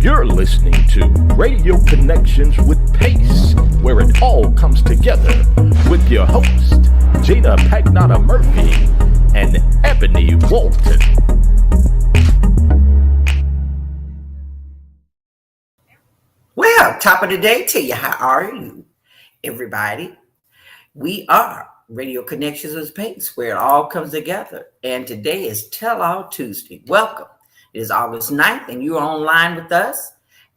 You're listening to Radio Connections with Pace, where it all comes together with your host, Gina Pagnotta Murphy and Ebony Walton. Well, top of the day to you. How are you, everybody? We are Radio Connections with Pace, where it all comes together. And today is Tell All Tuesday. Welcome. It is August 9th, and you are online with us.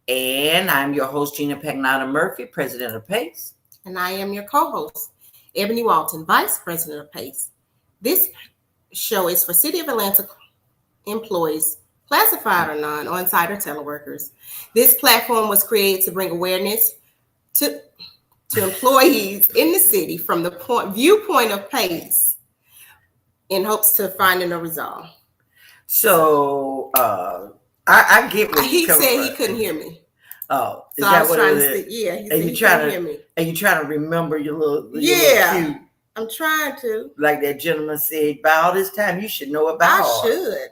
And I'm your host, Gina Pagnotta Murphy, president of Pace. And I am your co-host, Ebony Walton, vice president of Pace. This show is for City of Atlanta employees, classified or non, on-site or teleworkers. This platform was created to bring awareness to employees in the city from the viewpoint of Pace in hopes to finding a resolve. So I get what he said he couldn't hear me. Oh, so I was trying to say, yeah. He said he couldn't hear me. And you trying to remember your little cue. I'm trying to. Like that gentleman said, by all this time you should know about. I should.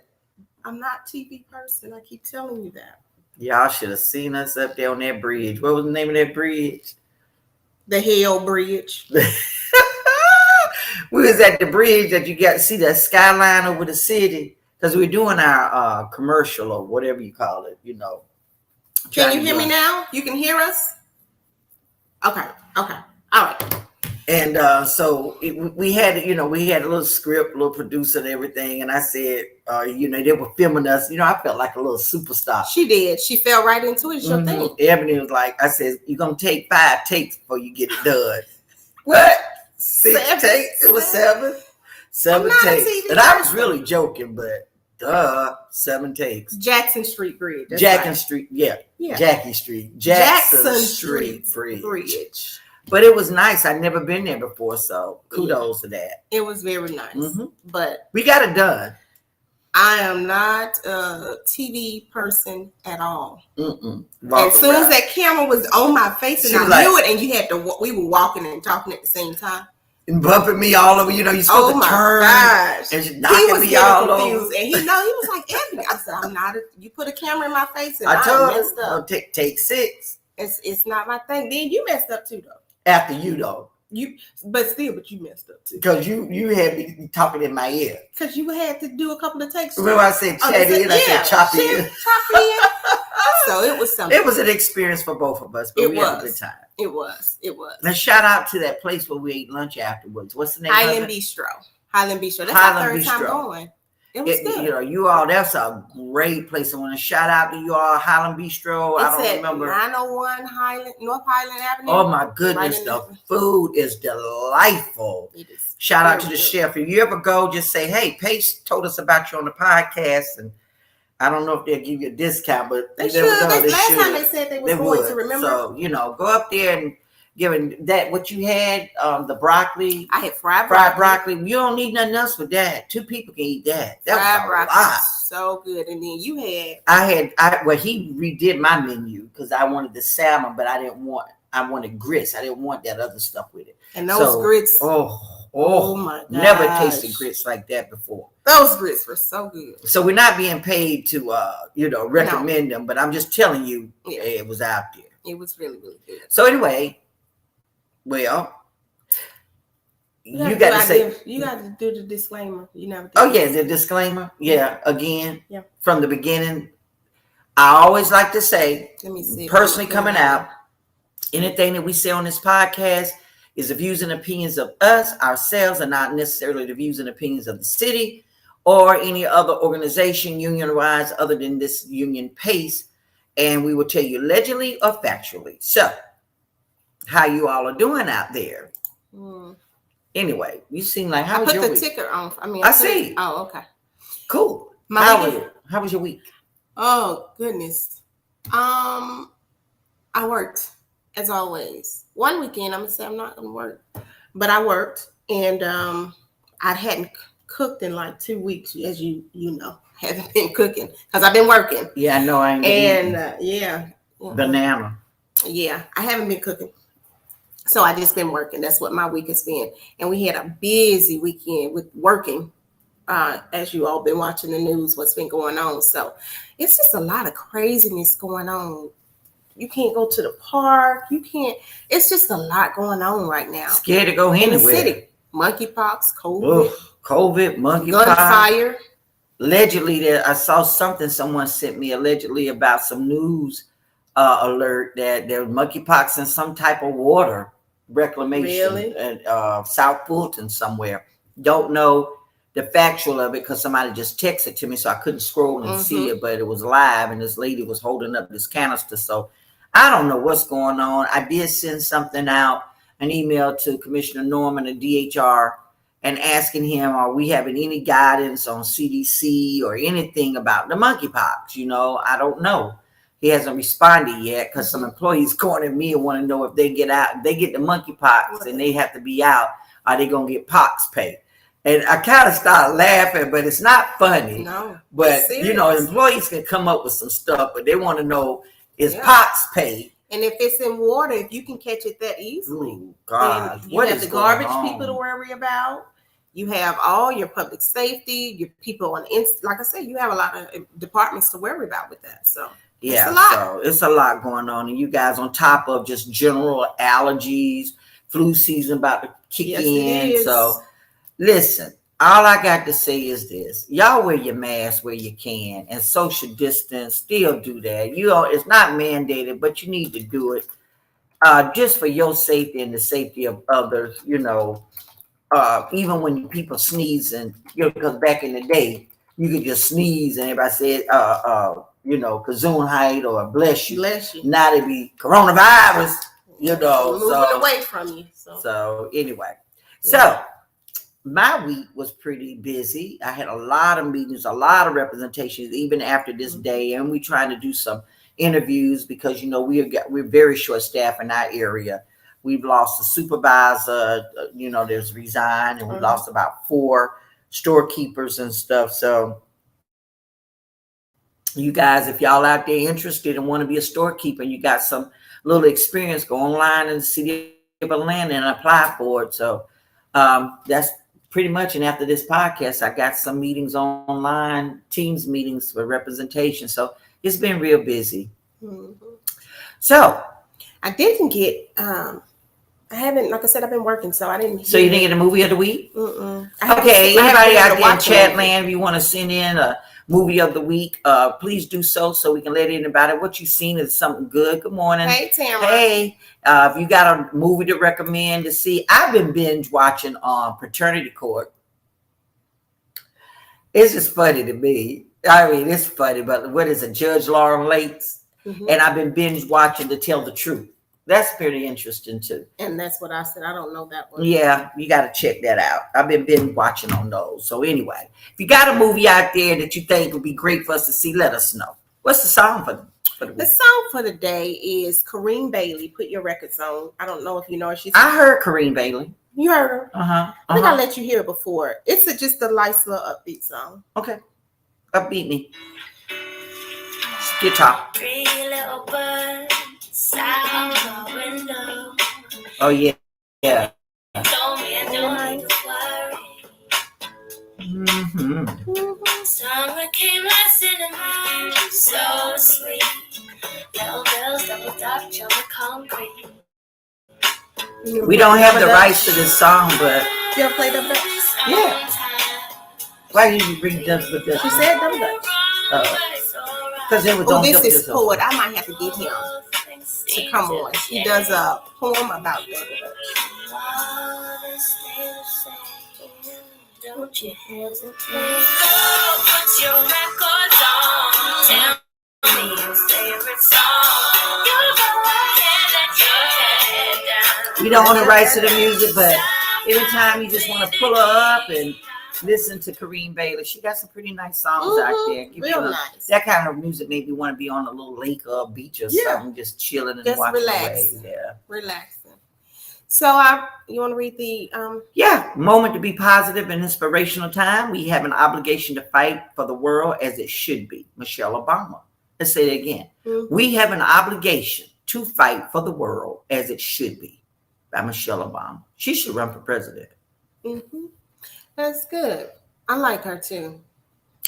I'm not a TV person. I keep telling you that. Y'all should have seen us up there on that bridge. What was the name of that bridge? The Hell Bridge. We was at the bridge that you got to see that skyline over the city. Because we're doing our commercial or whatever you call it, you know. Can you hear me now? You can hear us? Okay. All right. And so we had a little script, little producer and everything. And I said, they were filming us. You know, I felt like a little superstar. She did. She fell right into it. It's your thing. Ebony was like, I said, you're going to take 5 takes before you get it done. What? 6 takes? It was 7? 7 takes. And I was really joking, but 7 takes. Jackson Street Bridge. Jackson Street, yeah. Jackson Street Bridge. But it was nice. I'd never been there before, so kudos to that. It was very nice. Mm-hmm. But we got it done. I am not a TV person at all. As soon as that camera was on my face and I knew it, and you had to, we were walking and talking at the same time. And bumping me all over, you're supposed to turn. Gosh. And she knocking me all confused. over. And he was like, Ebony. I said, I'm not. You put a camera in my face and I told messed him, up. Take 6. It's not my thing. Then you messed up too, though. After you, though. But you messed up too. Because you had me talking in my ear. Because you had to do a couple of takes. Remember I said chat in, I said chop in. So it was something. It was an experience for both of us, but we had a good time. It was. And shout out to that place where we ate lunch afterwards. What's the name Highland of it? Bistro. Highland Bistro. That's Highland our third time Bistro. going. It was good. You all, that's a great place. I want to shout out to you all, Highland Bistro. It's I don't remember. 901 North Highland Avenue. Oh my goodness, the food is delightful. It is. Shout out to the chef. If you ever go, just say, hey, Pace told us about you on the podcast. And I don't know if they'll give you a discount, but they should. Last time they said they were going to, remember. So, go up there and given that what you had, the broccoli. I had fried broccoli. You don't need nothing else with that. 2 people can eat that. That fried was a broccoli. lot. So good. And then you had. He redid my menu because I wanted the salmon, but I wanted grits. I didn't want that other stuff with it. And those grits. Oh my God. Never tasted grits like that before. Those grits were so good. So we're not being paid to, recommend them, but I'm just telling you, it was out there. It was really, really good. So anyway, well, you got to say. You got to do the disclaimer. You never. The disclaimer. Yeah, again. Yeah. From the beginning, I always like to say, let me see. Personally coming out, anything that we say on this podcast is the views and opinions of us, ourselves, and not necessarily the views and opinions of the city or any other organization, union-wise, other than this union Pace. And we will tell you allegedly or factually. So, how you all are doing out there? Anyway, you seem like I put the ticker on. I see. Oh, okay. Cool. How was your week? Oh goodness. I worked as always. One weekend, I'm gonna say I'm not gonna work, but I worked, and I hadn't cooked in like 2 weeks, as you know. Haven't been cooking because I've been working. Yeah, I know. I ain't. And banana. Yeah, I haven't been cooking. So I just been working. That's what my week has been. And we had a busy weekend with working as you all been watching the news, what's been going on. So it's just a lot of craziness going on. You can't go to the park. You can't. It's just a lot going on right now. Scared to go in anywhere. the city. Monkeypox, COVID, COVID, monkeypox, gunfire. Allegedly, I saw something someone sent me allegedly about some news alert that there was monkeypox in some type of water reclamation Really? at South Fulton somewhere. Don't know the factual of it because somebody just texted to me, so I couldn't scroll and see it, but it was live, and this lady was holding up this canister. So I don't know what's going on. I did send something out, an email to Commissioner Norman at DHR, and asking him, are we having any guidance on CDC or anything about the monkeypox? You know, I don't know. He hasn't responded yet because some employees calling at me and want to know if they get out, if they get the monkeypox and they have to be out, are they going to get pox pay? And I kind of started laughing, but it's not funny. No, but, you know, employees can come up with some stuff, but they want to know, is pox pay? And if it's in water, if you can catch it that easily, ooh, God, you have the garbage people to worry about. You have all your public safety, your people on, like I said, you have a lot of departments to worry about with that. So yeah, so it's a lot going on, and you guys on top of just general allergies, flu season about to kick in. So listen, all I got to say is this: y'all wear your mask where you can, and social distance. Still do that. You know, it's not mandated, but you need to do it just for your safety and the safety of others. You know. Even when people sneeze, and you know, because back in the day, you could just sneeze and everybody said, you know, Gesundheit or bless you. Bless you. Now they be coronavirus, you know. Moving away from you. So anyway, so my week was pretty busy. I had a lot of meetings, a lot of representations, even after this day, and we trying to do some interviews because you know we're very short staffed in our area. We've lost a supervisor, you know, there's resigned, and we lost about 4 storekeepers and stuff. So you guys, if y'all out there interested and want to be a storekeeper and you got some little experience, go online in the city of Atlanta and apply for it. So that's pretty much. And after this podcast, I got some meetings online, Teams meetings for representation. So it's been real busy. So I didn't get, I haven't, like I said, I've been working, so I didn't. So you didn't get a movie of the week? Okay, anybody out there in chat land, if you want to send in a movie of the week, please do so we can let in about it. What you seen is something good. Good morning. Hey, Tamara. Hey, if you got a movie to recommend to see, I've been binge watching Paternity Court. It's just funny to me. I mean, it's funny, but what is it, Judge Lauren Lates? And I've been binge watching To Tell the Truth. That's pretty interesting too. And that's what I said. I don't know that one. Yeah, you got to check that out. I've been watching on those. So anyway, if you got a movie out there that you think would be great for us to see, let us know. What's the song for the week? The song for the day is Kareem Bailey, Put Your Records On. I don't know if you know her. I heard Kareem Bailey. You heard her? I think I let you hear it before. It's just a nice little upbeat song. Okay. Upbeat me. Guitar. Pretty little bird sat out the window. Oh yeah. Yeah. Told me I don't need to worry. Summer came last cinnamon, so sweet. Yellow bells double dutch on the concrete. We don't have the rights to this song, but you ever play Double Dutch? Yeah. Why did you bring Double Dutch? She said Double Dutch. Because it was on this is poet. I might have to get him to come on. He does a poem about Double Dutch. Don't you hesitate. Put your records on. Tell me your favorite song. You go ahead, let your head down. We don't want to write to the music, but every time you just want to pull her up and listen to Kareem Bailey. She got some pretty nice songs out there. Real nice. That kind of music made me want to be on a little lake or a beach or something, just chilling and just watching relax. the waves. Yeah. Relaxing. So you want to read the moment to be positive and inspirational time. We have an obligation to fight for the world as it should be. Michelle Obama. Let's say it again. We have an obligation to fight for the world as it should be. By Michelle Obama. She should run for president. That's good. I like her too.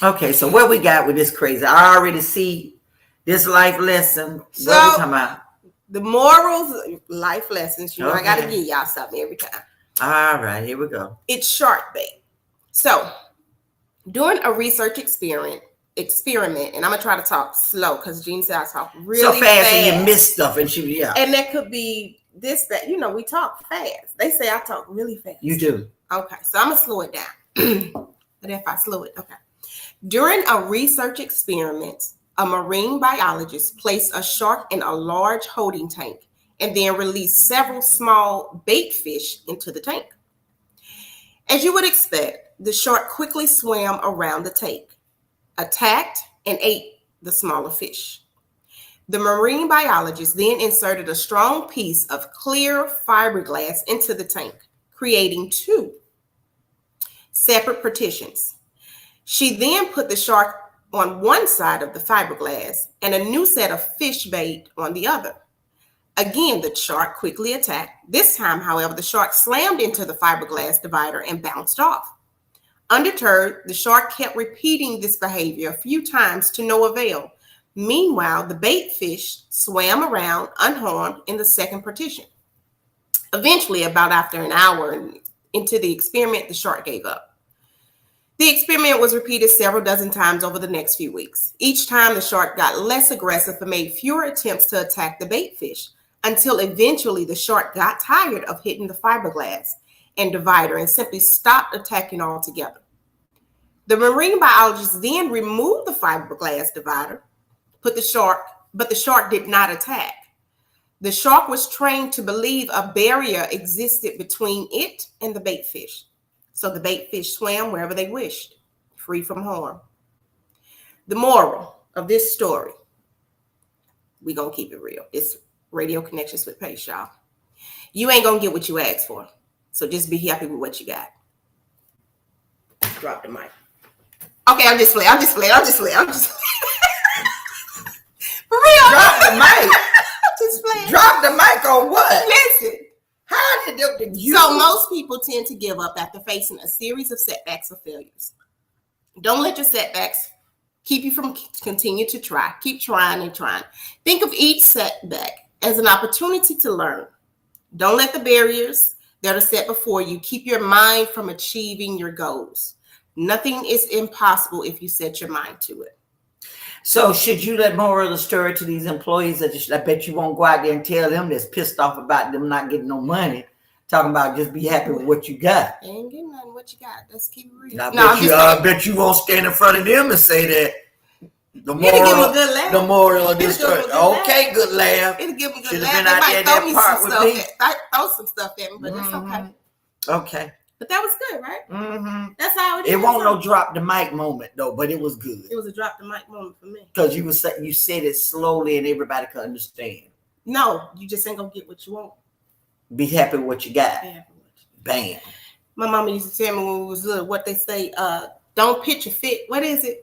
Okay, so what we got with this crazy? I already see this life lesson. So, what we talking about? The morals, life lessons. I got to Okay. give y'all something every time. All right, here we go. It's shark bait. So, during a research experiment, and I'm gonna try to talk slow because Jean said I talk really so fast and you miss stuff, and and that could be this, that, we talk fast. They say I talk really fast. You do. Okay, so I'm gonna slow it down. But if I slow it, okay. During a research experiment, a marine biologist placed a shark in a large holding tank and then released several small bait fish into the tank. As you would expect, the shark quickly swam around the tank, attacked, and ate the smaller fish. The marine biologist then inserted a strong piece of clear fiberglass into the tank, creating 2 separate partitions. She then put the shark on one side of the fiberglass and a new set of fish bait on the other. Again, the shark quickly attacked. This time, however, the shark slammed into the fiberglass divider and bounced off. Undeterred, the shark kept repeating this behavior a few times to no avail. Meanwhile, the bait fish swam around unharmed in the second partition. Eventually, about after an hour into the experiment, the shark gave up. The experiment was repeated several dozen times over the next few weeks. Each time, the shark got less aggressive and made fewer attempts to attack the bait fish, until eventually the shark got tired of hitting the fiberglass and divider and simply stopped attacking altogether. The marine biologist then removed the fiberglass divider, but the shark did not attack. The shark was trained to believe a barrier existed between it and the bait fish. So the bait fish swam wherever they wished, free from harm. The moral of this story, we're going to keep it real. It's Radio Connections with Pace, y'all. You ain't going to get what you asked for. So just be happy with what you got. Drop the mic. Okay, I'm just playing. For real. Drop the mic. Just playing. Drop the mic on what? Listen. How did you? So most people tend to give up after facing a series of setbacks or failures. Don't let your setbacks keep you from continue to try. Keep trying and trying. Think of each setback as an opportunity to learn. Don't let the barriers that are set before you keep your mind from achieving your goals. Nothing is impossible if you set your mind to it. So should you let moral of the story to these employees that I bet you won't go out there and tell them that's pissed off about them not getting no money, talking about just be happy with what you got. They ain't getting nothing. What you got? Let's keep it real. I bet you won't stand in front of them and say that. The moral of this story. Okay, good laugh. It'll give them a good Should laugh. have been They out might there throw me that part some with me. stuff. Throw some stuff at me, but that's okay. Okay. But that was good, right? Mm-hmm. That's how it is. It won't no drop the mic moment though, but it was good. It was a drop the mic moment for me. Because you said it slowly and everybody could understand. No, you just ain't gonna get what you want. Be happy with what you got. Bam. My mama used to tell me when we was little what they say, don't pitch a fit. What is it?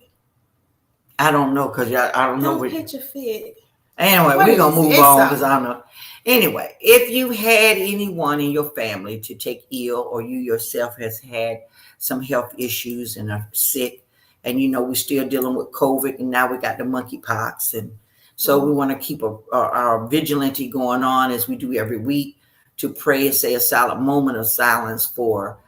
I don't know because I don't know. Don't pitch a fit. Anyway, we're going to move on because I don't know. Anyway, if you had anyone in your family to take ill or you yourself has had some health issues and are sick and, we're still dealing with COVID and now we got the monkeypox. And so we want to keep our vigilante going on as we do every week to pray and say a silent moment of silence for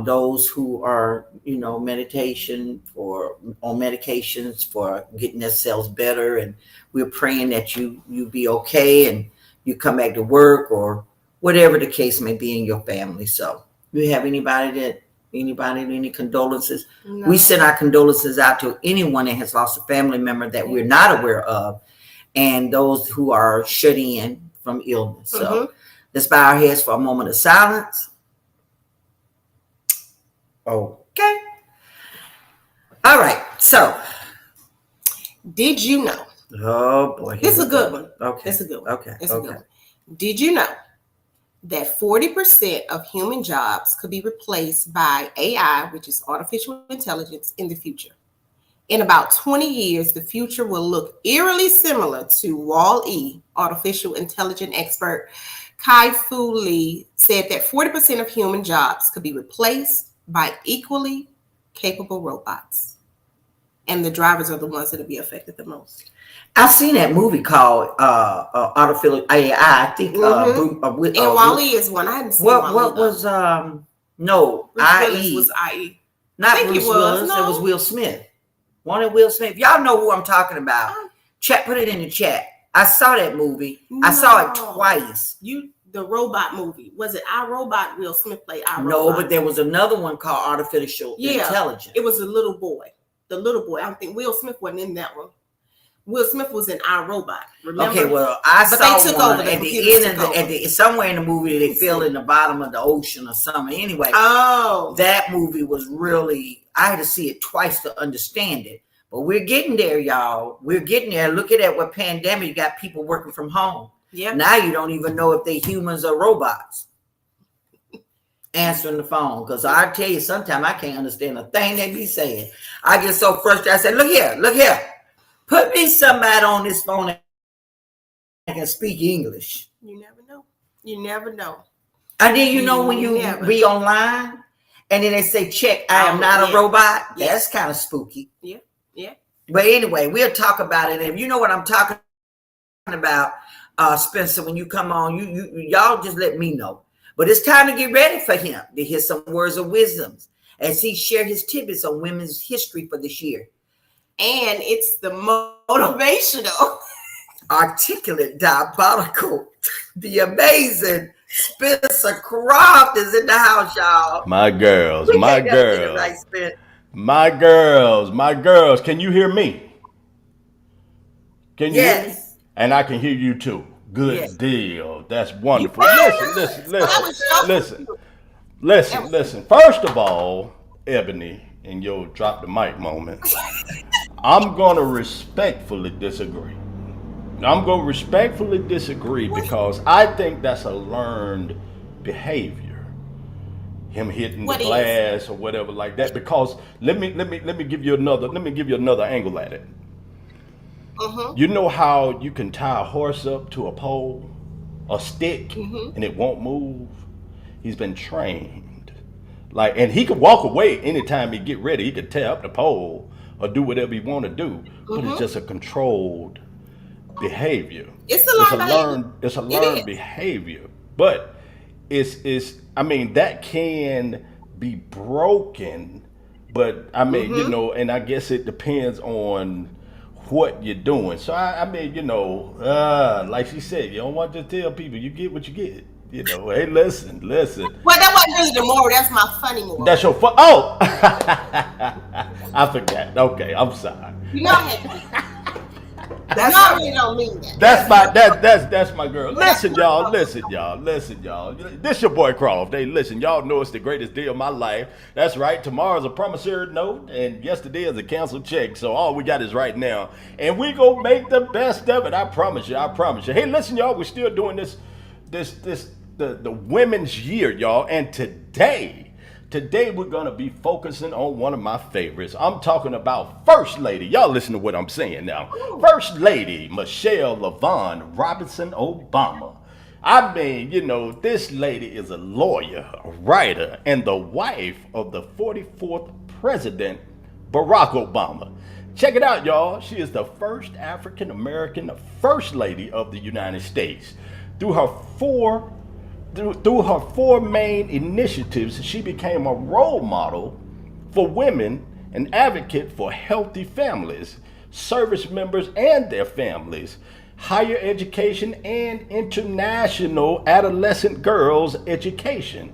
those who are, meditation on medications for getting themselves better. And we're praying that you be okay and you come back to work or whatever the case may be in your family. So do you have anybody any condolences? No. We send our condolences out to anyone that has lost a family member that we're not aware of and those who are shut in from illness. So let's bow our heads for a moment of silence. Okay. All right. So, did you know? Oh boy. This is a good one. Okay. It's a good one. Okay. It's a good one. Did you know that 40% of human jobs could be replaced by AI, which is artificial intelligence, in the future? In about 20 years, the future will look eerily similar to Wall-E, artificial intelligence expert Kai-Fu Lee said that 40% of human jobs could be replaced by equally capable robots. And the drivers are the ones that will be affected the most. I've seen that movie called Artificial AI. I think and Wall-E is one. I hadn't seen what Wall-E, was Bruce Willis IE was IE. not think Bruce it was, Willis. no. It was Will Smith. One of Will Smith. Y'all know who I'm talking about. Chat, put it in the chat. I saw that movie. No. I saw it twice. The robot movie. Was it I, Robot? Will Smith played I, Robot. No, but there was another one called Artificial Intelligence. It was a little boy. The little boy. I don't think Will Smith wasn't in that one. Will Smith was in I, Robot. Remember? Okay, well, I saw they took one over. The at the end, somewhere in the movie they fell in the bottom of the ocean or something. Anyway, that movie was really, I had to see it twice to understand it. But we're getting there, y'all. We're getting there. Look at that. What pandemic, you got people working from home. Yep. Now you don't even know if they're humans or robots answering the phone. Because I tell you, sometimes I can't understand a thing they be saying. I get so frustrated. I say, look here. Put me somebody on this phone that can speak English. You never know. And then you know when you be online and then they say, check, I am not a robot. Yeah. That's kind of spooky. Yeah. But anyway, we'll talk about it. And you know what I'm talking about, Spencer, when you come on, y'all just let me know. But it's time to get ready for him to hear some words of wisdom as he share his tidbits on women's history for this year. And it's the motivational, articulate, diabolical, the amazing Spencer Croft is in the house, y'all. My girls. Can you hear me? Can you hear me? And I can hear you too. Good deal. That's wonderful. Listen. First of all, Ebony, in your drop the mic moment, I'm going to respectfully disagree. Because I think that's a learned behavior. Him hitting the glass or whatever like that. Because let me give you another angle at it. You know how you can tie a horse up to a pole, a stick, and it won't move? He's been trained. And he could walk away anytime he get ready. He could tear up the pole or do whatever he want to do. But it's just a controlled behavior. It's a learned behavior. But that can be broken. But and I guess it depends on what you're doing. So like she said, you don't want to tell people, you get what you get. Hey, listen. Well, that wasn't really the moral. That's my funny moral. That's your fun. Oh, I forgot. Okay, I'm sorry. You know, I really don't mean that. That's my girl. Listen, y'all. This your boy Croft. Hey, listen, y'all know it's the greatest day of my life. That's right. Tomorrow's a promissory note, and yesterday is a canceled check. So all we got is right now, and we gonna make the best of it. I promise you. Hey, listen, y'all. We're still doing the Women's Year, y'all, and Today we're going to be focusing on one of my favorites. I'm talking about First Lady. Y'all listen to what I'm saying now. First Lady Michelle LaVaughn Robinson Obama. This lady is a lawyer, a writer, and the wife of the 44th President, Barack Obama. Check it out, y'all. She is the first African-American First Lady of the United States. Through her four main initiatives, she became a role model for women, an advocate for healthy families, service members and their families, higher education, and international adolescent girls' education.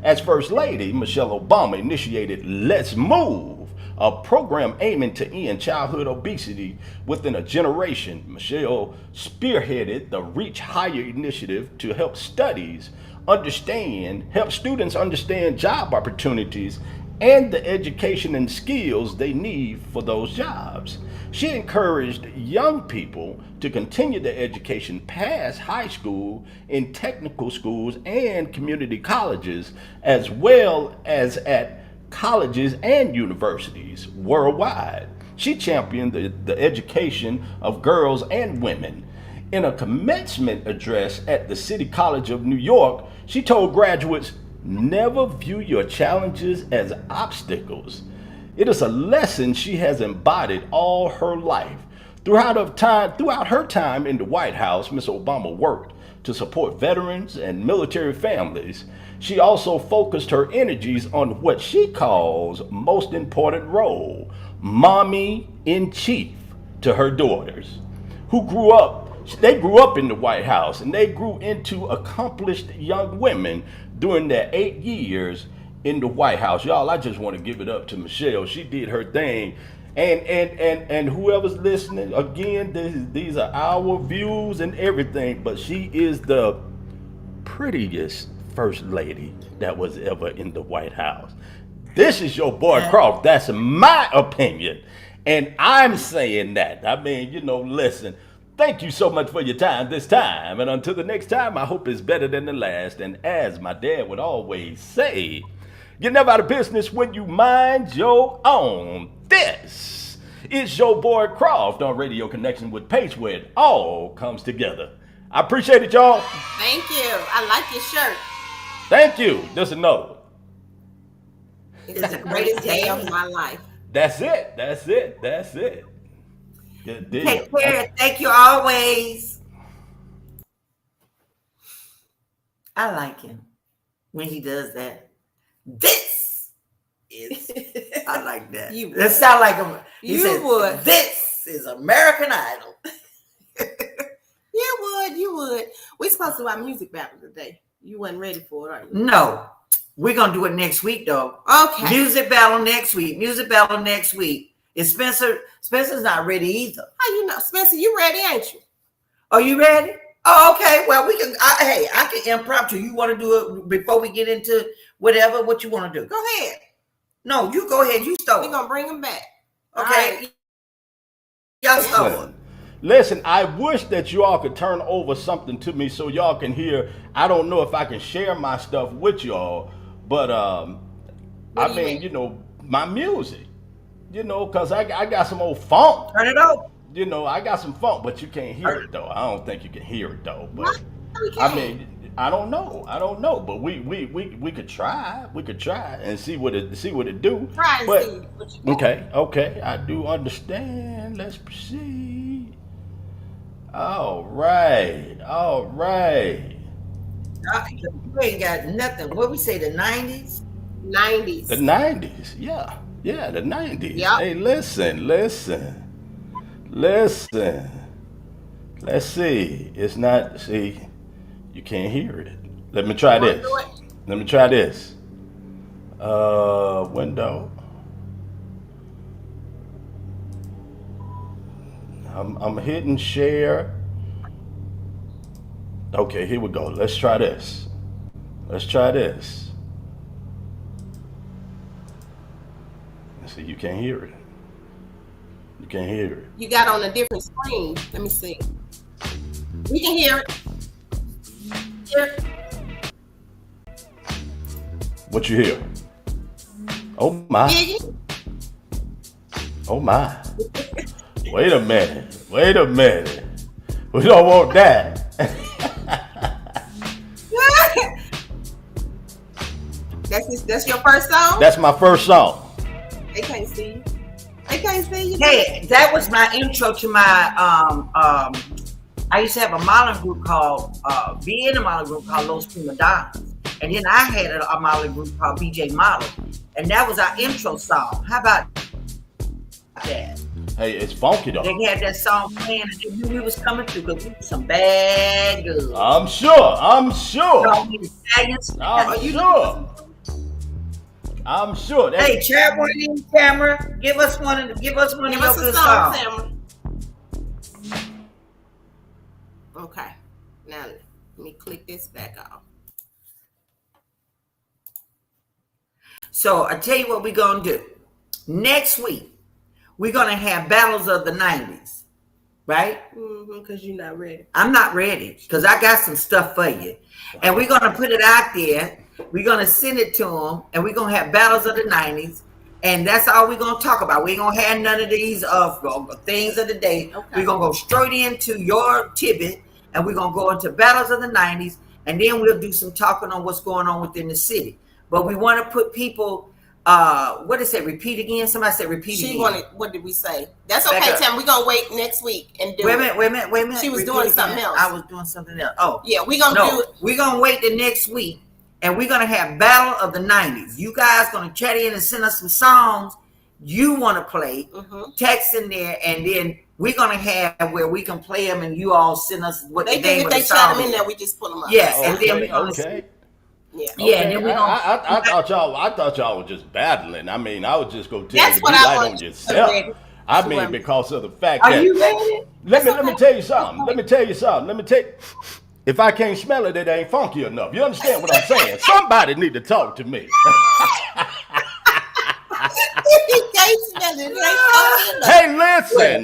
As First Lady, Michelle Obama initiated Let's Move, a program aiming to end childhood obesity within a generation. Michelle spearheaded the Reach Higher initiative to help students understand job opportunities and the education and skills they need for those jobs. She encouraged young people to continue their education past high school in technical schools and community colleges, as well as at colleges and universities worldwide. She championed the education of girls and women. In a commencement address at the City College of New York, she told graduates, never view your challenges as obstacles. It is a lesson she has embodied all her life. Throughout her time in the White House, Ms. Obama worked to support veterans and military families. She also focused her energies on what she calls most important role, mommy in chief, to her daughters, who grew up in the White House, and they grew into accomplished young women during their 8 years in the White House. Y'all, I just want to give it up to Michelle. She did her thing. And whoever's listening, again, these are our views and everything, but she is the prettiest first lady that was ever in the White House. This is your boy Croft. That's my opinion. And I'm saying that. I mean, listen, thank you so much for your time this time. And until the next time, I hope it's better than the last. And as my dad would always say, you're never out of business when you mind your own. This is your boy Croft on Radio Connection with Pace, where it all comes together. I appreciate it, y'all. Thank you. I like your shirt. Thank you. There's another one. It's the greatest day of my life. That's it. Good deal. Take care. Thank you always. I like him when he does that. This is, I like that. That sound like him. You would. This is American Idol. You would. We're supposed to do our music battle today. You wasn't ready for it, are you? No. We're going to do it next week, though. Okay. Music battle next week. Is Spencer's not ready either. How you know? Spencer, you ready, ain't you? Are you ready? Oh, okay. Well, we can. I can impromptu. You want to do it before we get into what you want to do? Go ahead. No, you go ahead. You start. We're going to bring him back. Okay. Right. Y'all start. Listen, I wish that you all could turn over something to me so y'all can hear. I don't know if I can share my stuff with y'all, but my music, because I got some old funk. Turn it over. I got some funk, but you can't hear it though. I don't think you can hear it though. But I mean, I don't know. But we could try. We could try and see what it do. Try and see what you got. Okay. I do understand. Let's proceed. All right. You ain't got nothing. What we say, the 90s? 90s. The 90s, yeah, the 90s. Yep. Hey, listen. Let's see. It's not. See, you can't hear it. Let me try this. Window. I'm hitting share. Okay, here we go. Let's try this. See, you can't hear it. You got on a different screen. Let me see. We can hear it. What you hear? Oh my. Iggy? Oh my. Wait a minute. We don't want that. That's your first song? That's my first song. They can't see you. Hey, that was my intro to my I used to have a modeling group called Los Prima Donnas. And then I had a modeling group called BJ Model. And that was our intro song. How about that? Hey, it's funky though. They had that song playing and they knew we was coming through because we were some bad girls. I'm sure. I'm sure. Hey, chat one in camera. Give us one of your good songs. Okay. Now let me click this back off. So I tell you what we're gonna do. Next week, we're gonna have battles of the 90s, right? Because you're not ready. I'm not ready because I got some stuff for you. And we're gonna put it out there. We're going to send it to them, and we're going to have battles of the 90s, and that's all we're going to talk about. We ain't going to have none of these things of the day. Okay. We're going to go straight into your tidbit, and we're going to go into battles of the 90s, and then we'll do some talking on what's going on within the city. But we want to put people what did it say? Repeat again. Somebody said repeat She again. wanted. What did we say? That's Back okay, up. Tam. We're gonna wait next week and do. Wait a minute. She was Repeat doing again. something else. I was doing something else. Oh, Yeah, we're gonna do it. We're gonna wait the next week, and we're gonna have Battle of the 90s. You guys gonna chat in and send us some songs you want to play. Text in there, and then we're gonna have where we can play them, and you all send us what They the do. name If of they the chat song them in is. there, we just pull them up. Yes, and Okay, then we're gonna okay. Yeah. Yeah, and then we're gonna. I thought y'all were just battling. I mean, I was just gonna tell That's you to what be I light want on you yourself. to I So, mean, because of the fact Are that you ready? let me okay. tell you something. Let me tell you something. If I can't smell it, it ain't funky enough. You understand what I'm saying? Somebody need to talk to me. Hey,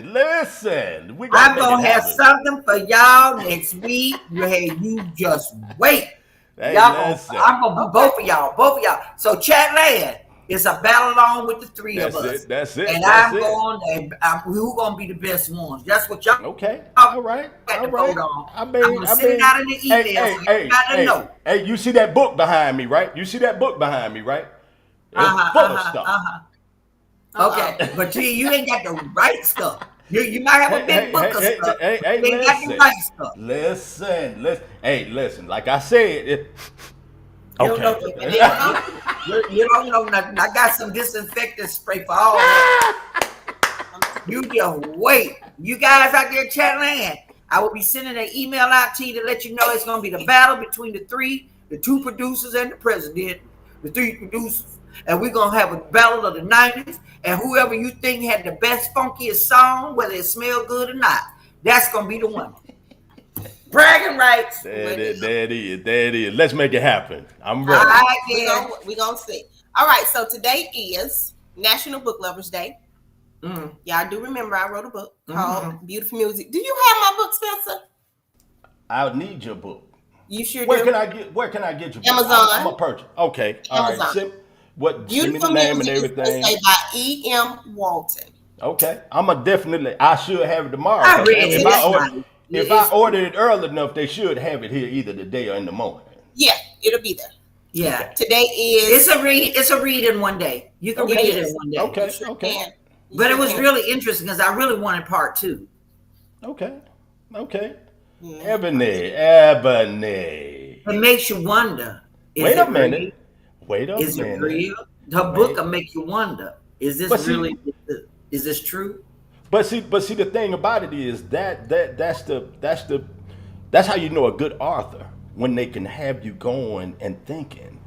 listen. We I'm gotta gonna make it have happen. something for y'all next week. You just wait. Hey, Y'all listen. I'm gonna be both of y'all. So chat land. It's a battle along with the three of us. That's it. And That's I'm it. going and who's gonna be the best ones. That's what y'all Okay. All right. got to All right. vote on. I I'm mean, gonna send it out in the email so everybody know. Hey, you see that book behind me, right? It's full of stuff. Okay, but see, you ain't got the right stuff. You might have a big book of stuff. Hey, You ain't got the right stuff. Listen. Like I said, You don't know, you don't know nothing. I got some disinfectant spray for all that. You just wait. You guys out there chat land. I will be sending an email out to you to let you know it's going to be the battle between the two producers and the president, the three producers. And we're going to have a battle of the 90s. And whoever you think had the best, funkiest song, whether it smelled good or not, that's going to be the one. Bragging rights. There it is. Let's make it happen. I'm ready. All right, We're gonna see. All right, so today is National Book Lovers Day. Y'all do remember I wrote a book called Beautiful Music. Do you have my book, Spencer? I need your book. You sure Where do. can I get your book? Amazon. I'm a purchase. Okay. All Amazon. right. Send me Beautiful the name and Music everything. is by E.M. Walton. Okay. I should have it tomorrow. I read it. If I ordered it early enough, they should have it here either today or in the morning. Yeah, it'll be there. Yeah. Today is It's a read in one day. You can read it in one day. Okay. can. But it was really interesting because I really wanted part 2. Okay. Yeah. Ebony. It makes you wonder. Wait a minute. Is it real? Her book will make you wonder. Is this really? Is this true? But see, the thing about it is that's how you know a good author, when they can have you going and thinking.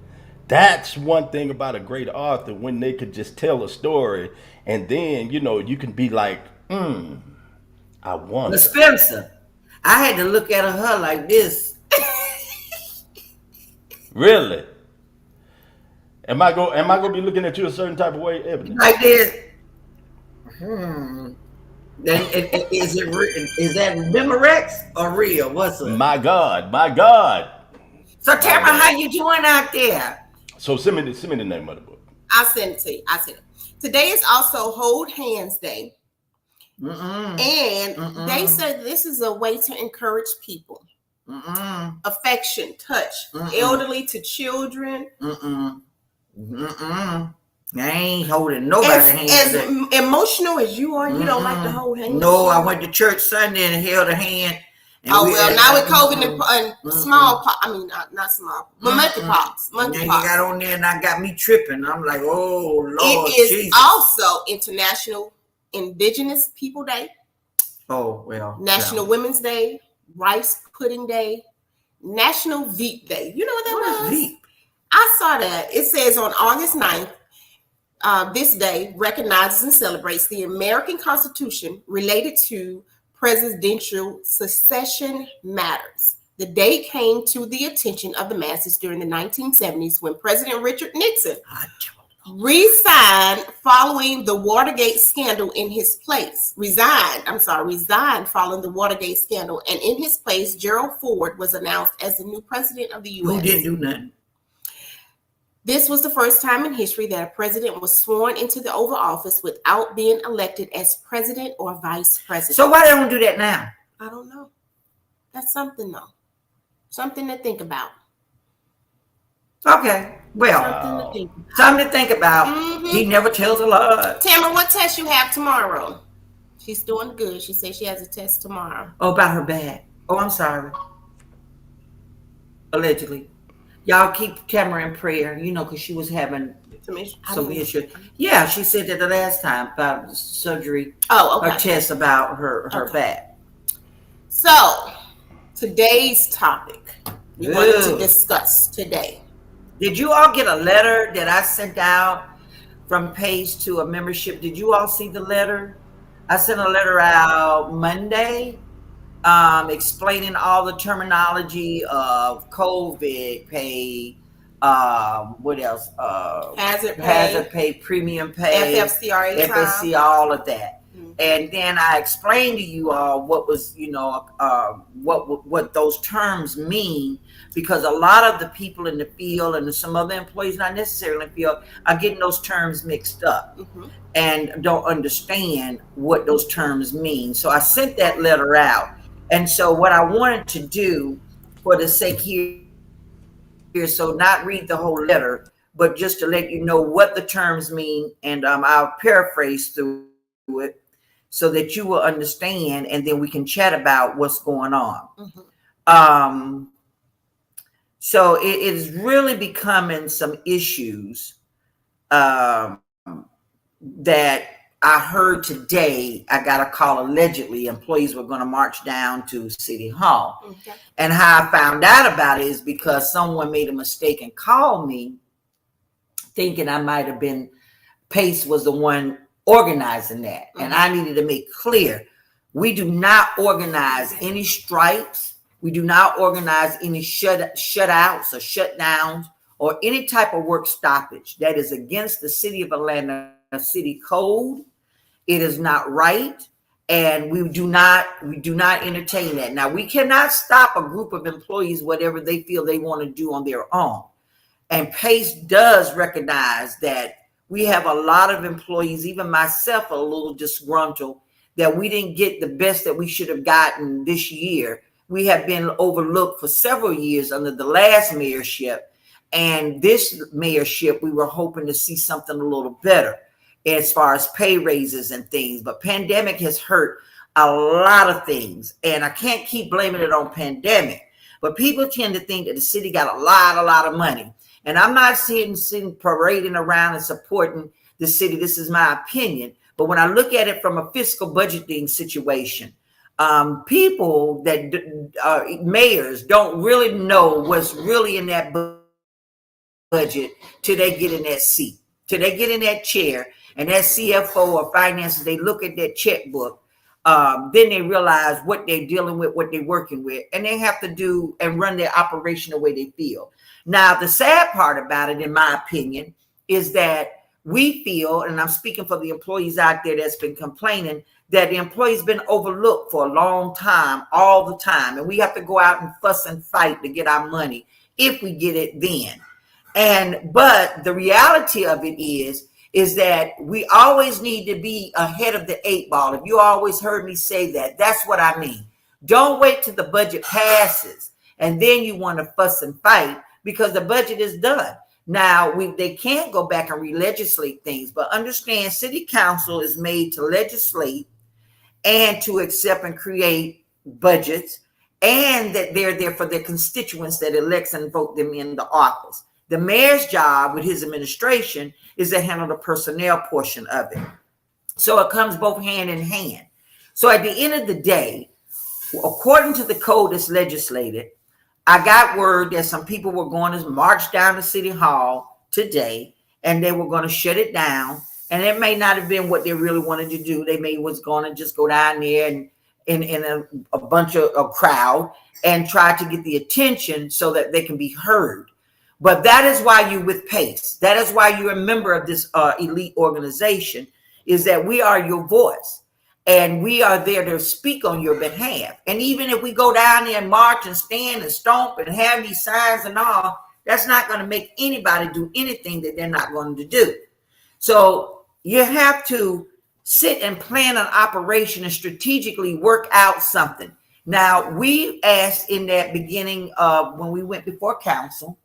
That's one thing about a great author, when they could just tell a story and then you can be like, I wonder. But Spencer, I had to look at her like this. Really? Am I gonna be looking at you a certain type of way, Ebony? Like this. Then is that Memorex or real? What's it? My God. So tell me how you doing out there. So send me the name of the book. I'll send it to you. Today is also Hold Hands Day. And they said this is a way to encourage people. Affection, touch, elderly to children. I ain't holding nobody's hand. As emotional as you are, you don't like to hold hands. No, I went to church Sunday and held a hand. Now with COVID and smallpox, I mean not small, but monkeypox. Then you got on there and I got me tripping. I'm like, oh Lord, it is Jesus. also International Indigenous People Day. Oh well. National Women's Day, Rice Pudding Day, National Veep Day. You know what that was? Veep? I saw that. It says on August 9th, this day recognizes and celebrates the American Constitution related to presidential succession matters. The day came to the attention of the masses during the 1970s when President Richard Nixon resigned following the Watergate scandal resigned following the Watergate scandal, and in his place, Gerald Ford was announced as the new president of the U.S. Who didn't do nothing? This was the first time in history that a president was sworn into the Oval Office without being elected as president or vice president. So why they don't do that now? I don't know. That's something, though. Something to think about. Okay. Well, Something to think. something to think about. Mhm. He never tells a lie. Tamara, what test you have tomorrow? She's doing good. She says she has a test tomorrow. Oh, about her back. Oh, I'm sorry. Allegedly. Y'all keep Tamara in prayer, because she was having some issues. Yeah, she said that the last time about surgery, Oh, okay. her test about her Okay. back. So, today's topic we wanted to discuss today. Did you all get a letter that I sent out from Pace to a membership? Did you all see the letter? I sent a letter out Monday, explaining all the terminology of COVID pay, what else? Hazard pay, premium pay, FFCRA FSC, all of that. And then I explained to you all what was, what those terms mean, because a lot of the people in the field and some other employees not necessarily in the field are getting those terms mixed up and don't understand what those terms mean. So I sent that letter out. And so what I wanted to do for the sake here, so not read the whole letter, but just to let you know what the terms mean. And I'll paraphrase through it so that you will understand, and then we can chat about what's going on. So it is really becoming some issues that I heard today. I got a call, allegedly employees were going to march down to City Hall. Okay. And how I found out about it is because someone made a mistake and called me thinking I might have been, Pace was the one organizing that. And I needed to make clear, we do not organize any strikes. We do not organize any shutouts or shutdowns or any type of work stoppage. That is against the City of Atlanta city code. It is not right. And we do not entertain that. Now, we cannot stop a group of employees, whatever they feel they want to do on their own. And Pace does recognize that we have a lot of employees, even myself, a little disgruntled that we didn't get the best that we should have gotten this year. We have been overlooked for several years under the last mayorship. And this mayorship, we were hoping to see something a little better as far as pay raises and things. But pandemic has hurt a lot of things. And I can't keep blaming it on pandemic. But people tend to think that the city got a lot of money. And I'm not sitting parading around and supporting the city. This is my opinion. But when I look at it from a fiscal budgeting situation, people that mayors don't really know what's really in that budget till they get in that seat, till they get in that chair, and that CFO or finances, they look at that checkbook. Then they realize what they're dealing with, what they're working with, and they have to do and run their operation the way they feel. Now, the sad part about it, in my opinion, is that we feel, and I'm speaking for the employees out there that's been complaining, that the employees been overlooked for a long time, all the time. And we have to go out and fuss and fight to get our money if we get it then. But the reality of it is that we always need to be ahead of the 8 ball. If you always heard me say that, that's what I mean. Don't wait till the budget passes and then you want to fuss and fight, because the budget is done. Now, they can't go back and re-legislate things, but understand city council is made to legislate and to accept and create budgets, and that they're there for their constituents that elects and vote them in the office. The mayor's job with his administration is to handle the personnel portion of it. So it comes both hand in hand. So at the end of the day, according to the code that's legislated, I got word that some people were going to march down to City Hall today, and they were going to shut it down. And it may not have been what they really wanted to do. They may was going to just go down there and in a bunch of a crowd and try to get the attention so that they can be heard. But that is why you're with PACE. That is why you're a member of this elite organization, is that we are your voice. And we are there to speak on your behalf. And even if we go down there and march and stand and stomp and have these signs and all, that's not going to make anybody do anything that they're not going to do. So you have to sit and plan an operation and strategically work out something. Now, we asked in that beginning of when we went before council,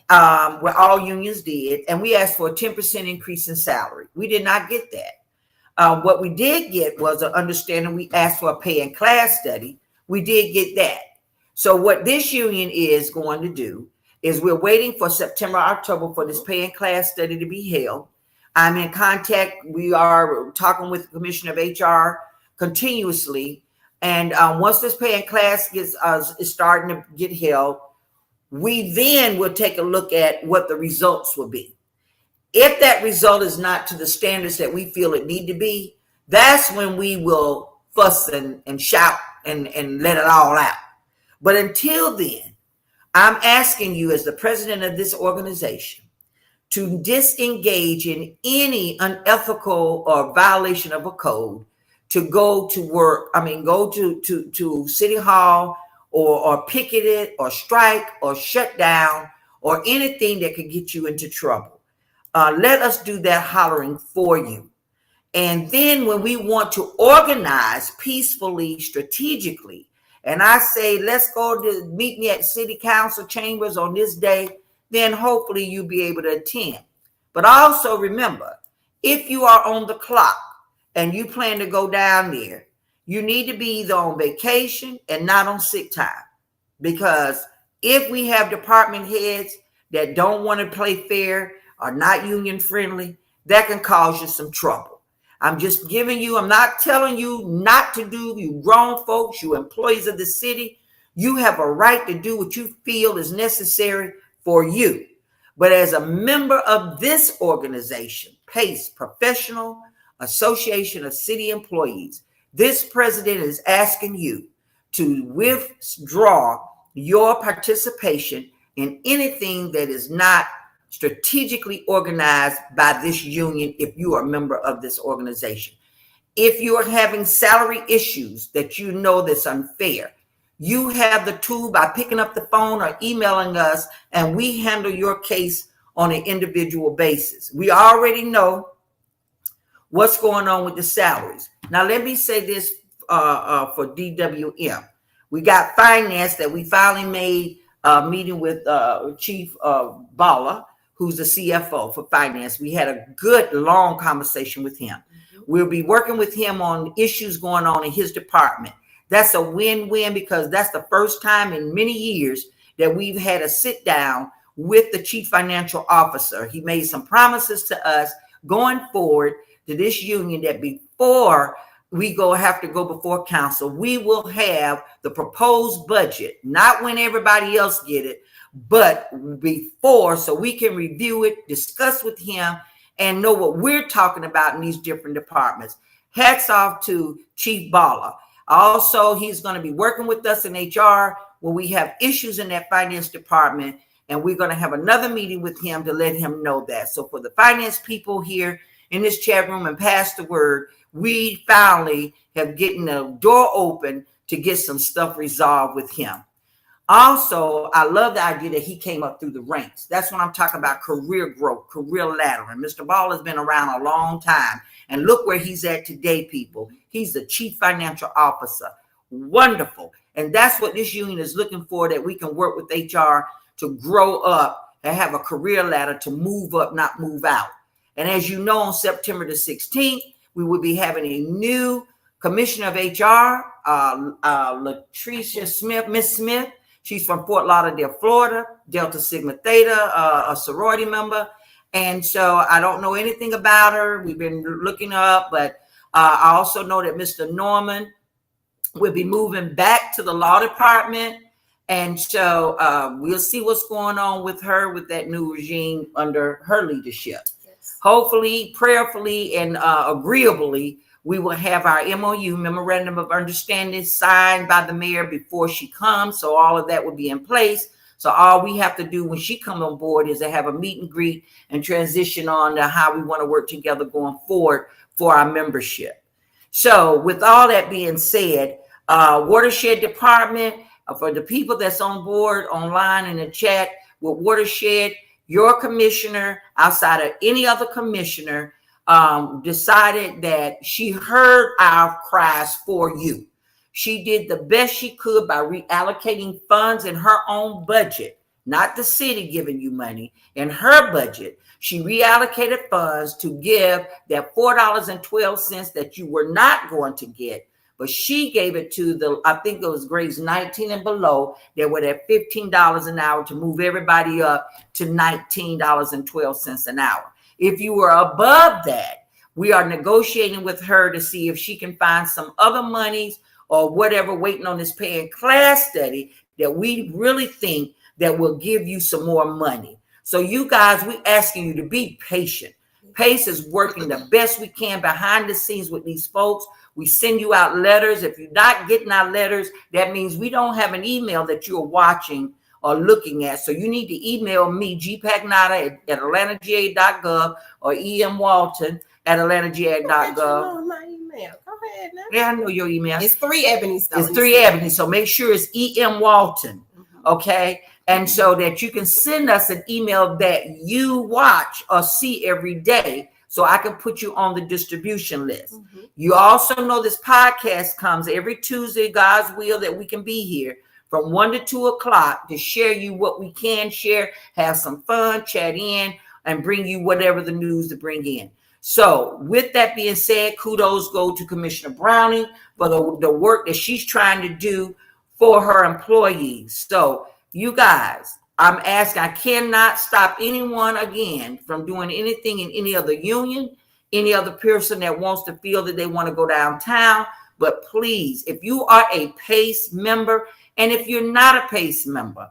where all unions did, and we asked for a 10% increase in salary. We did not get that. What we did get was an understanding. We asked for a pay and class study. We did get that. So what this union is going to do is we're waiting for September, October for this pay and class study to be held. I'm in contact. We are talking with the Commissioner of HR continuously. And once this pay and class is starting to get held, we then will take a look at what the results will be. If that result is not to the standards that we feel it need to be, that's when we will fuss and shout and let it all out. But until then, I'm asking you as the president of this organization to disengage in any unethical or violation of a code, to go to work, go to City Hall or picket it or strike or shut down or anything that could get you into trouble. Let us do that hollering for you. And then when we want to organize peacefully, strategically, and I say, let's go to meet me at City Council chambers on this day, then hopefully you'll be able to attend. But also remember, if you are on the clock and you plan to go down there, you need to be either on vacation and not on sick time. Because if we have department heads that don't want to play fair, are not union friendly, that can cause you some trouble. I'm just giving you, I'm not telling you not to do, you grown folks, you employees of the city, you have a right to do what you feel is necessary for you. But as a member of this organization, PACE, Professional Association of City Employees, this president is asking you to withdraw your participation in anything that is not strategically organized by this union if you are a member of this organization. If you are having salary issues that you know that's unfair, you have the tool by picking up the phone or emailing us, and we handle your case on an individual basis. We already know what's going on with the salaries. Now, let me say this for DWM. We got finance that we finally made a meeting with Chief Bala, who's the CFO for finance. We had a good, long conversation with him. We'll be working with him on issues going on in his department. That's a win-win because that's the first time in many years that we've had a sit down with the chief financial officer. He made some promises to us going forward to this union that before we have to go before council, we will have the proposed budget, not when everybody else get it, but before, so we can review it, discuss with him, and know what we're talking about in these different departments. Hats off to Chief Bala. Also, he's going to be working with us in HR when we have issues in that finance department, and we're going to have another meeting with him to let him know that. So for the finance people here in this chat room and pass the word, we finally have getting the door open to get some stuff resolved with him. Also, I love the idea that he came up through the ranks. That's when I'm talking about career growth, career ladder. And Mr. Ball has been around a long time. And look where he's at today, people. He's the chief financial officer. Wonderful. And that's what this union is looking for, that we can work with HR to grow up and have a career ladder to move up, not move out. And as you know, on September the 16th, we will be having a new commissioner of HR, Latricia Smith, Miss Smith. She's from Fort Lauderdale, Florida, Delta Sigma Theta, a sorority member. And so I don't know anything about her. We've been looking her up, but I also know that Mr. Norman will be moving back to the law department. And so we'll see what's going on with her, with that new regime under her leadership. Yes. Hopefully, prayerfully, and agreeably, we will have our MOU, Memorandum of Understanding, signed by the mayor before she comes. So all of that will be in place. So all we have to do when she comes on board is to have a meet and greet and transition on to how we want to work together going forward for our membership. So with all that being said, Watershed Department, for the people that's on board online in the chat with Watershed, your commissioner, outside of any other commissioner, decided that she heard our cries for you. She did the best she could by reallocating funds in her own budget not the city giving you money. In her budget, she reallocated funds to give that $4.12 that you were not going to get, but she gave it to the, I think it was grades 19 and below, that were at $15 an hour to move everybody up to $19.12 an hour. If you were above that, we are negotiating with her to see if she can find some other monies or whatever, waiting on this paying class study that we really think that will give you some more money. So you guys, we asking you to be patient. PACE is working the best we can behind the scenes with these folks. We send you out letters. If you're not getting our letters, that means we don't have an email that you're watching or looking at. So you need to email me, gpagnata at atlantagA.gov or emwalton at atlantagA.gov. My email. Go ahead now. Yeah, I know your email. It's 3 Ebony's. It's 3 Ebony. So make sure it's E.M. Walton. Okay. And so that you can send us an email that you watch or see every day, so I can put you on the distribution list. You also know this podcast comes every Tuesday, God's will, that we can be here from 1 to 2 o'clock to share you what we can share, have some fun, chat in, and bring you whatever the news to bring in. So with that being said, kudos go to Commissioner Browning for the work that she's trying to do for her employees. So you guys, I'm asking, I cannot stop anyone again from doing anything in any other union, any other person that wants to feel that they want to go downtown. But please, if you are a PACE member, and if you're not a PACE member,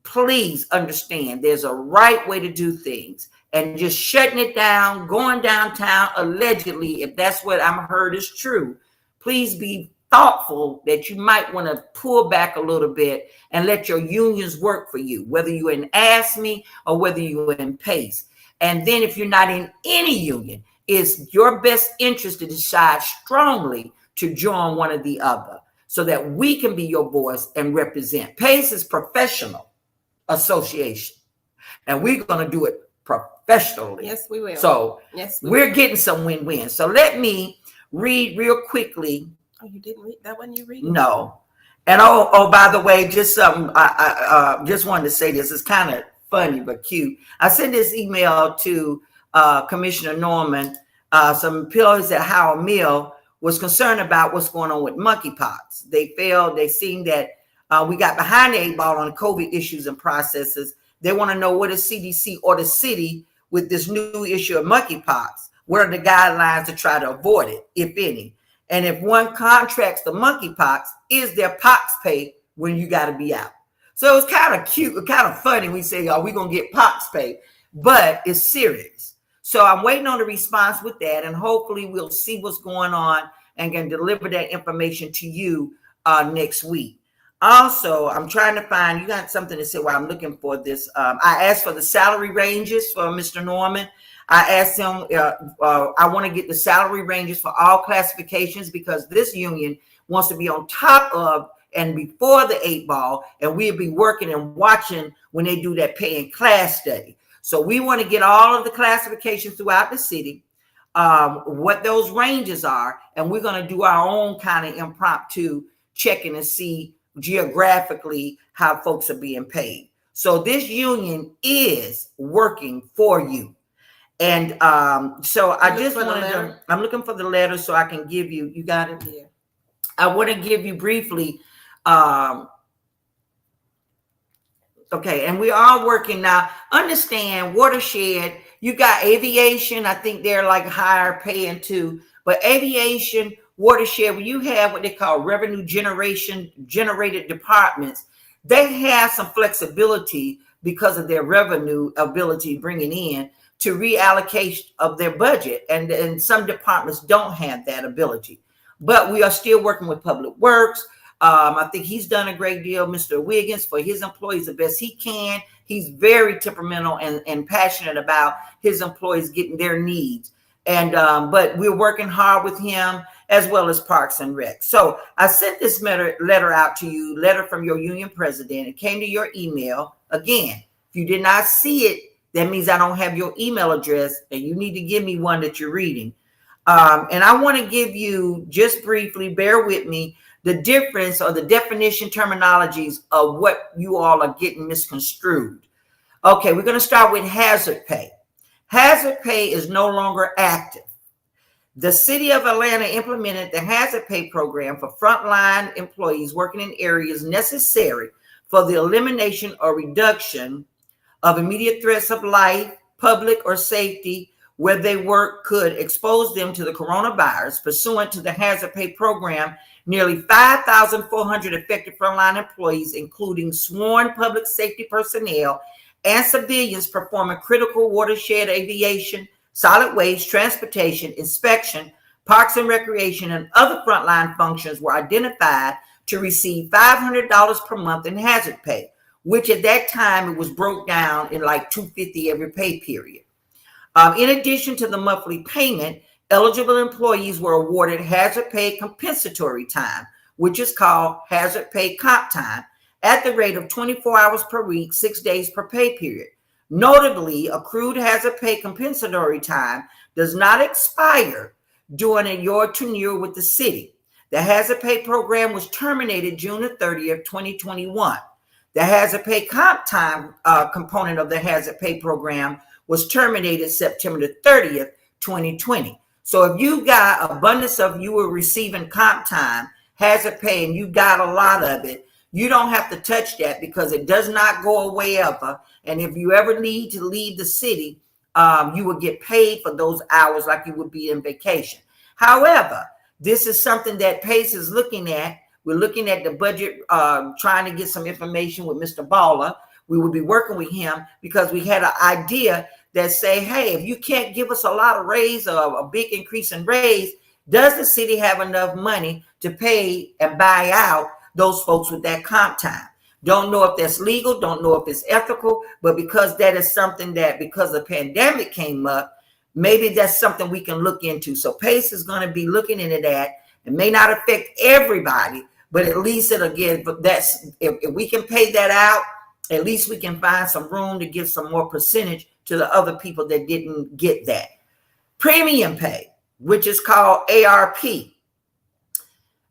please understand there's a right way to do things. And just shutting it down, going downtown, allegedly, if that's what I'm heard is true, please be thoughtful that you might want to pull back a little bit and let your unions work for you, whether you're in ASME or whether you're in PACE. And then if you're not in any union, it's your best interest to decide strongly to join one or the other so that we can be your voice and represent. PACE is professional association, and we're going to do it professionally. Yes, we will. So yes, we're getting some win-win. So let me read real quickly. Oh, you didn't read that one? You read? No. And oh, by the way, just something I just wanted to say this. It's kind of funny but cute. I sent this email to Commissioner Norman. Some employees at Howard Mill was concerned about what's going on with monkeypox. They seen that we got behind the 8 ball on the COVID issues and processes. They want to know what is CDC or the city with this new issue of monkeypox. What are the guidelines to try to avoid it, if any? And if one contracts the monkeypox, is there pox pay when you got to be out? So it's kind of cute, kind of funny. We say, "Are we gonna get pox pay?" But it's serious. So I'm waiting on the response with that, and hopefully we'll see what's going on and can deliver that information to you next week. Also, I'm trying to find, you got something to say while I'm looking for this. I asked for the salary ranges for Mr. Norman. I asked him, I want to get the salary ranges for all classifications because this union wants to be on top of and before the 8 ball, and we'll be working and watching when they do that pay and class study. So we want to get all of the classifications throughout the city, what those ranges are, and we're going to do our own kind of impromptu checking and see geographically how folks are being paid. So this union is working for you. And so I just wanted to, I'm looking for the letter so I can give you, you got it? Yeah. I want to give you briefly, okay, and we are working now. Understand, watershed, you got aviation, I think they're like higher paying too, but aviation, watershed, when you have what they call revenue generated departments, they have some flexibility because of their revenue ability bringing in to reallocate of their budget. And some departments don't have that ability. But we are still working with Public Works. I think he's done a great deal, Mr. Wiggins, for his employees the best he can. He's very temperamental and passionate about his employees getting their needs. And but we're working hard with him as well as Parks and Rec. So I sent this letter out to you, letter from your union president. It came to your email. Again, if you did not see it, that means I don't have your email address, and you need to give me one that you're reading. And I want to give you, just briefly, bear with me, the difference or the definition terminologies of what you all are getting misconstrued. Okay, we're going to start with hazard pay. Hazard pay is no longer active. The city of Atlanta implemented the hazard pay program for frontline employees working in areas necessary for the elimination or reduction of immediate threats of life, public or safety where they work could expose them to the coronavirus. Pursuant to the hazard pay program, nearly 5,400 affected frontline employees, including sworn public safety personnel and civilians performing critical watershed aviation, solid waste, transportation, inspection, parks and recreation, and other frontline functions were identified to receive $500 per month in hazard pay, which at that time it was broke down in like $250 every pay period. In addition to the monthly payment, eligible employees were awarded hazard pay compensatory time, which is called hazard pay comp time, at the rate of 24 hours per week, 6 days per pay period. Notably, accrued hazard pay compensatory time does not expire during your tenure with the city. The hazard pay program was terminated June 30th, 2021. The hazard pay comp time component of the hazard pay program was terminated September 30th, 2020. So if you got abundance of you were receiving comp time, hazard pay, and you got a lot of it, you don't have to touch that because it does not go away ever. And if you ever need to leave the city, you will get paid for those hours like you would be in vacation. However, this is something that PACE is looking at. We're looking at the budget, trying to get some information with Mr. Baller. We will be working with him because we had an idea that say, hey, if you can't give us a lot of raise or a big increase in raise, does the city have enough money to pay and buy out those folks with that comp time? Don't know if that's legal, don't know if it's ethical, but because that is something that, because the pandemic came up, maybe that's something we can look into. So PACE is going to be looking into that. It may not affect everybody, but at least it'll get, but that's, if we can pay that out, at least we can find some room to give some more percentage to the other people that didn't get that. Premium pay, which is called ARP.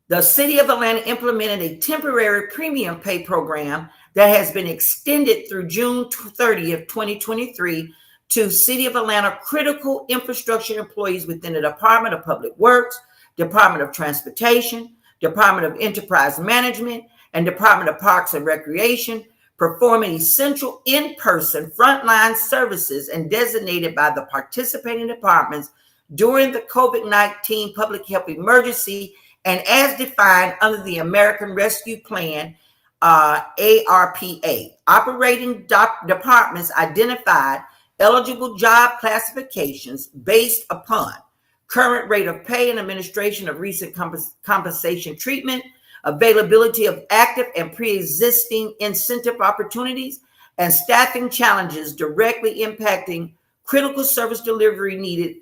The city of Atlanta implemented a temporary premium pay program that has been extended through June 30th, 2023 to City of Atlanta critical infrastructure employees within the Department of Public Works, Department of Transportation, Department of Enterprise Management, and Department of Parks and Recreation, performing essential in-person frontline services and designated by the participating departments during the COVID-19 public health emergency and as defined under the American Rescue Plan, ARPA. Operating departments identified eligible job classifications based upon current rate of pay and administration of recent compensation treatment, availability of active and pre-existing incentive opportunities, and staffing challenges directly impacting critical service delivery needed.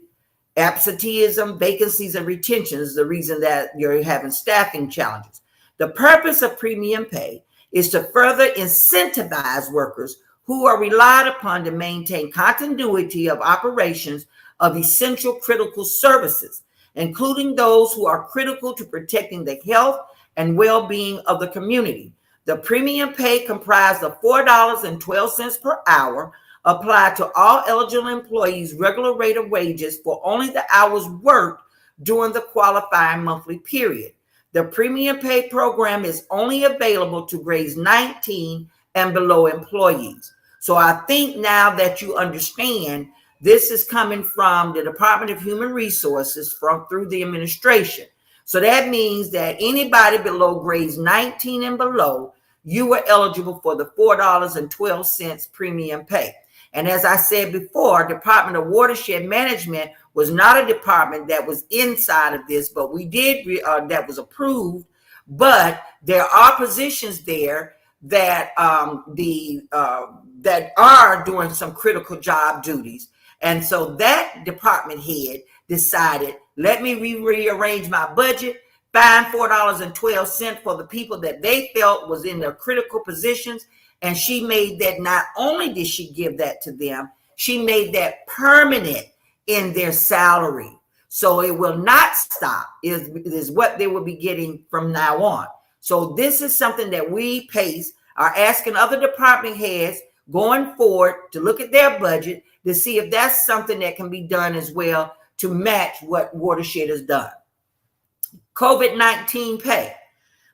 Absenteeism, vacancies, and retention is the reason that you're having staffing challenges. The purpose of premium pay is to further incentivize workers who are relied upon to maintain continuity of operations of essential critical services, including those who are critical to protecting the health and well-being of the community. The premium pay comprised of $4.12 per hour applied to all eligible employees' regular rate of wages for only the hours worked during the qualifying monthly period. The premium pay program is only available to grades 19 and below employees. So I think now that you understand, this is coming from the Department of Human Resources through the administration. So that means that anybody below grades 19 and below, you were eligible for the $4.12 premium pay. And as I said before, Department of Watershed Management was not a department that was inside of this, but we did, that was approved. But there are positions there that that are doing some critical job duties. And so that department head decided, let me rearrange my budget, find $4.12 for the people that they felt was in their critical positions. And she made that, not only did she give that to them, she made that permanent in their salary. So it will not stop, is what they will be getting from now on. So this is something that we, PACE, are asking other department heads going forward to look at their budget to see if that's something that can be done as well to match what Watershed has done. COVID-19 pay.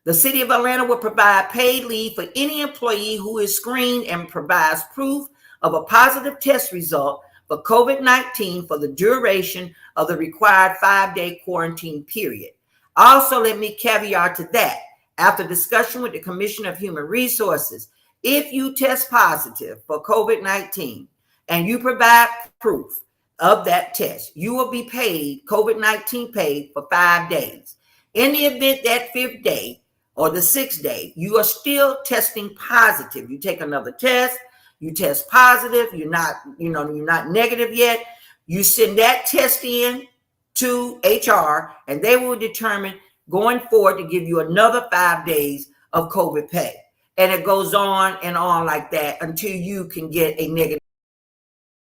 The City of Atlanta will provide paid leave for any employee who is screened and provides proof of a positive test result for COVID-19 for the duration of the required 5-day quarantine period. Also, let me caveat to that. After discussion with the Commissioner of Human Resources, if you test positive for COVID-19 and you provide proof of that test, you will be paid COVID-19 paid for 5 days. In the event that 5th day or the 6th day, you are still testing positive. You take another test, you test positive, you're not negative yet. You send that test in to HR and they will determine going forward to give you another 5 days of COVID pay. And it goes on and on like that until you can get a negative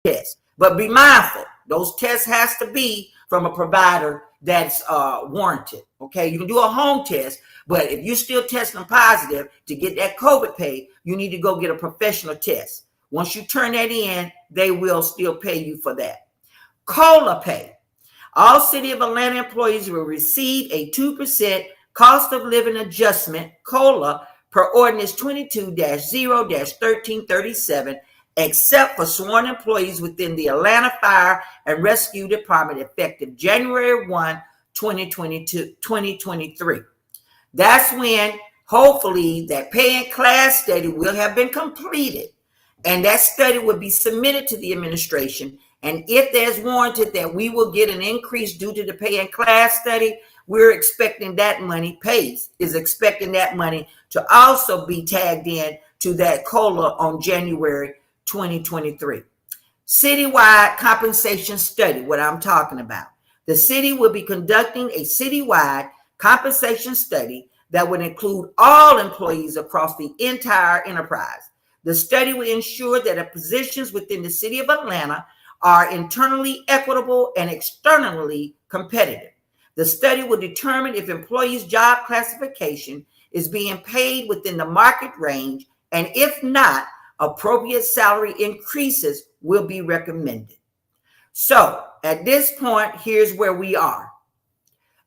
test. But be mindful, those tests has to be from a provider that's warranted. Okay, you can do a home test, but if you're still testing positive to get that COVID pay, you need to go get a professional test. Once you turn that in, they will still pay you for that. COLA pay. All City of Atlanta employees will receive a 2% cost of living adjustment, COLA, per ordinance 22-0-1337, except for sworn employees within the Atlanta Fire and Rescue Department effective January 1, 2023. That's when hopefully that pay and class study will have been completed and that study will be submitted to the administration. And if there's warranted that we will get an increase due to the pay and class study, we're expecting that money, PACE is expecting that money to also be tagged in to that COLA on January 2023. Citywide compensation study, what I'm talking about. The city will be conducting a citywide compensation study that would include all employees across the entire enterprise. The study will ensure that the positions within the City of Atlanta are internally equitable and externally competitive. The study will determine if employees' job classification is being paid within the market range, and if not, appropriate salary increases will be recommended. So at this point, here's where we are.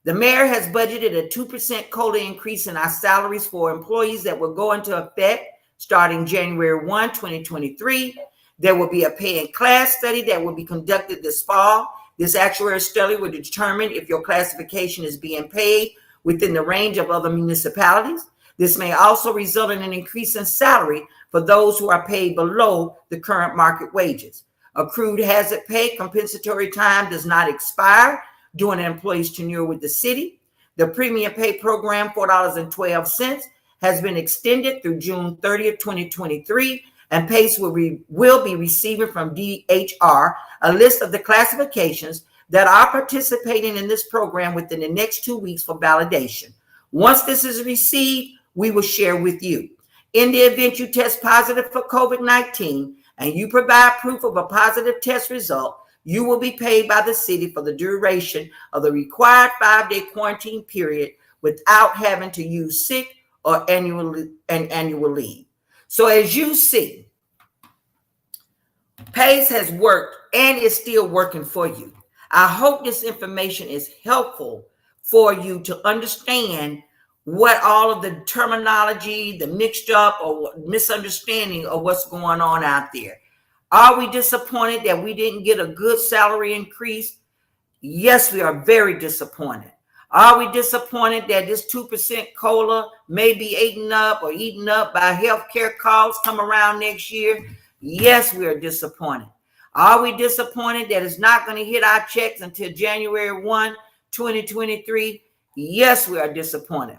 The mayor has budgeted a 2% COLA increase in our salaries for employees that will go into effect starting January 1, 2023. There will be a pay and class study that will be conducted this fall. This actuarial study will determine if your classification is being paid within the range of other municipalities. This may also result in an increase in salary for those who are paid below the current market wages. Accrued hazard pay compensatory time does not expire during an employee's tenure with the city. The premium pay program, $4.12, has been extended through June 30th, 2023, and PACE will be receiving from DHR a list of the classifications that are participating in this program within the next 2 weeks for validation. Once this is received, we will share with you. In the event you test positive for COVID-19 and you provide proof of a positive test result, you will be paid by the city for the duration of the required 5-day quarantine period without having to use sick or annual leave. So as you see, PACE has worked and is still working for you. I hope this information is helpful for you to understand what all of the terminology, the mixed up or misunderstanding of what's going on out there. Are we disappointed that we didn't get a good salary increase? Yes, we are very disappointed. Are we disappointed that this 2% COLA may be eaten up by healthcare costs come around next year? Yes, we are disappointed. Are we disappointed that it's not going to hit our checks until January 1, 2023? Yes, we are disappointed.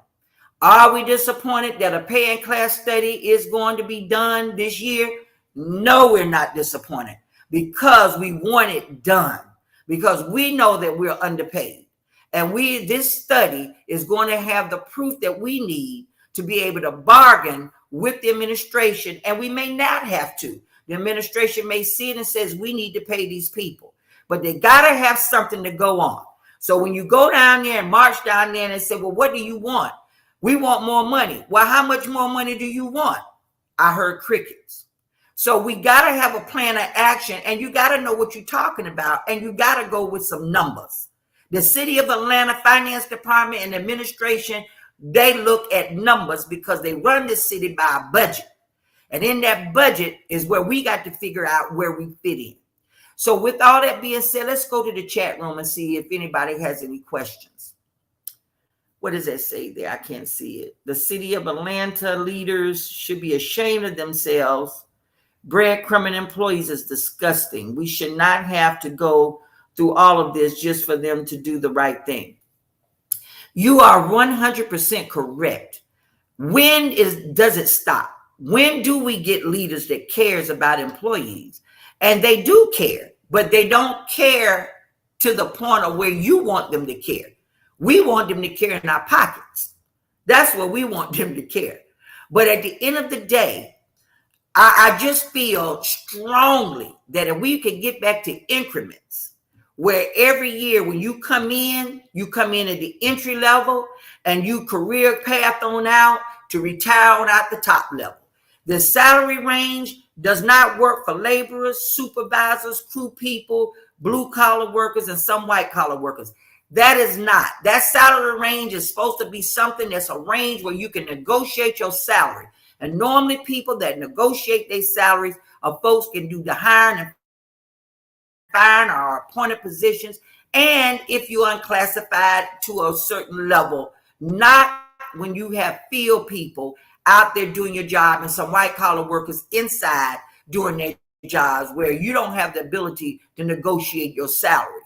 Are we disappointed that a pay and class study is going to be done this year? No, we're not disappointed because we want it done, because we know that we're underpaid. And this study is going to have the proof that we need to be able to bargain with the administration, and we may not have to. The administration may see it and says we need to pay these people, but they got to have something to go on. So when you go down there and march down there and say, well, what do you want? We want more money. Well, how much more money do you want? I heard crickets. So we got to have a plan of action, and you got to know what you're talking about, and you got to go with some numbers. The City of Atlanta Finance Department and Administration, they look at numbers because they run the city by a budget. And in that budget is where we got to figure out where we fit in. So with all that being said, let's go to the chat room and see if anybody has any questions. What does that say there? I can't see it. The City of Atlanta leaders should be ashamed of themselves. Breadcrumbing employees is disgusting. We should not have to go through all of this just for them to do the right thing. You are 100% correct. When does it stop? When do we get leaders that cares about employees? And they do care, but they don't care to the point of where you want them to care. We want them to care in our pockets. That's where we want them to care. But at the end of the day, I just feel strongly that if we could get back to increments, where every year when you come in at the entry level and you career path on out to retire on out the top level. The salary range does not work for laborers, supervisors, crew people, blue collar workers, and some white collar workers. That is not. That salary range is supposed to be something that's a range where you can negotiate your salary. And normally people that negotiate their salaries are folks can do the hiring and firing or appointed positions. And if you're unclassified to a certain level, not when you have field people out there doing your job and some white collar workers inside doing their jobs where you don't have the ability to negotiate your salary.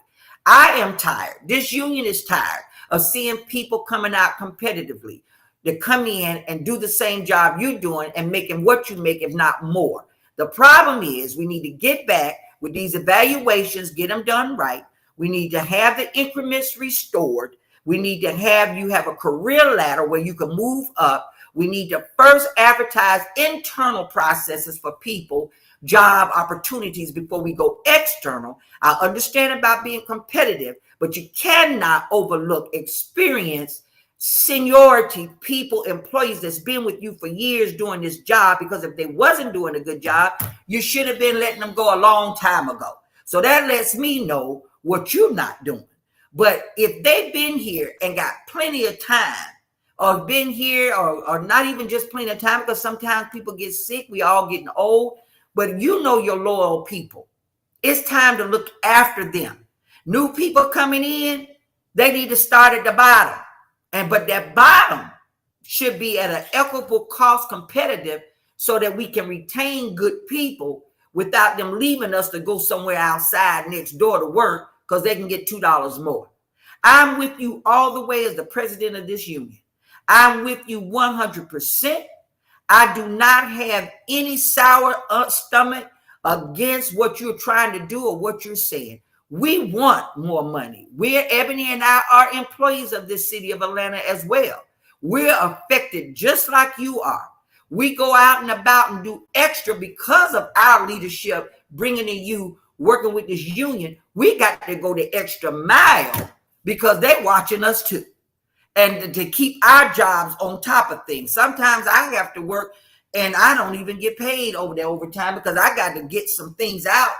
I am tired. This union is tired of seeing people coming out competitively that come in and do the same job you're doing and making what you make, if not more. The problem is we need to get back with these evaluations, get them done right. We need to have the increments restored. We need to have you have a career ladder where you can move up. We need to first advertise internal processes for people, job opportunities before we go external. I understand about being competitive, but you cannot overlook experience, seniority, people, employees that's been with you for years doing this job, because if they wasn't doing a good job, you should have been letting them go a long time ago. So that lets me know what you're not doing. But if they've been here and got plenty of time, or been here or not even just plenty of time, because sometimes people get sick, we all getting old, but you know your loyal people. It's time to look after them. New people coming in, they need to start at the bottom. But that bottom should be at an equitable cost competitive so that we can retain good people without them leaving us to go somewhere outside next door to work because they can get $2 more. I'm with you all the way as the president of this union. I'm with you 100%. I do not have any sour stomach against what you're trying to do or what you're saying. We want more money. Ebony and I are employees of this city of Atlanta as well. We're affected just like you are. We go out and about and do extra because of our leadership, bringing in you, working with this union. We got to go the extra mile because they're watching us too. And to keep our jobs on top of things. Sometimes I have to work and I don't even get paid over there overtime because I got to get some things out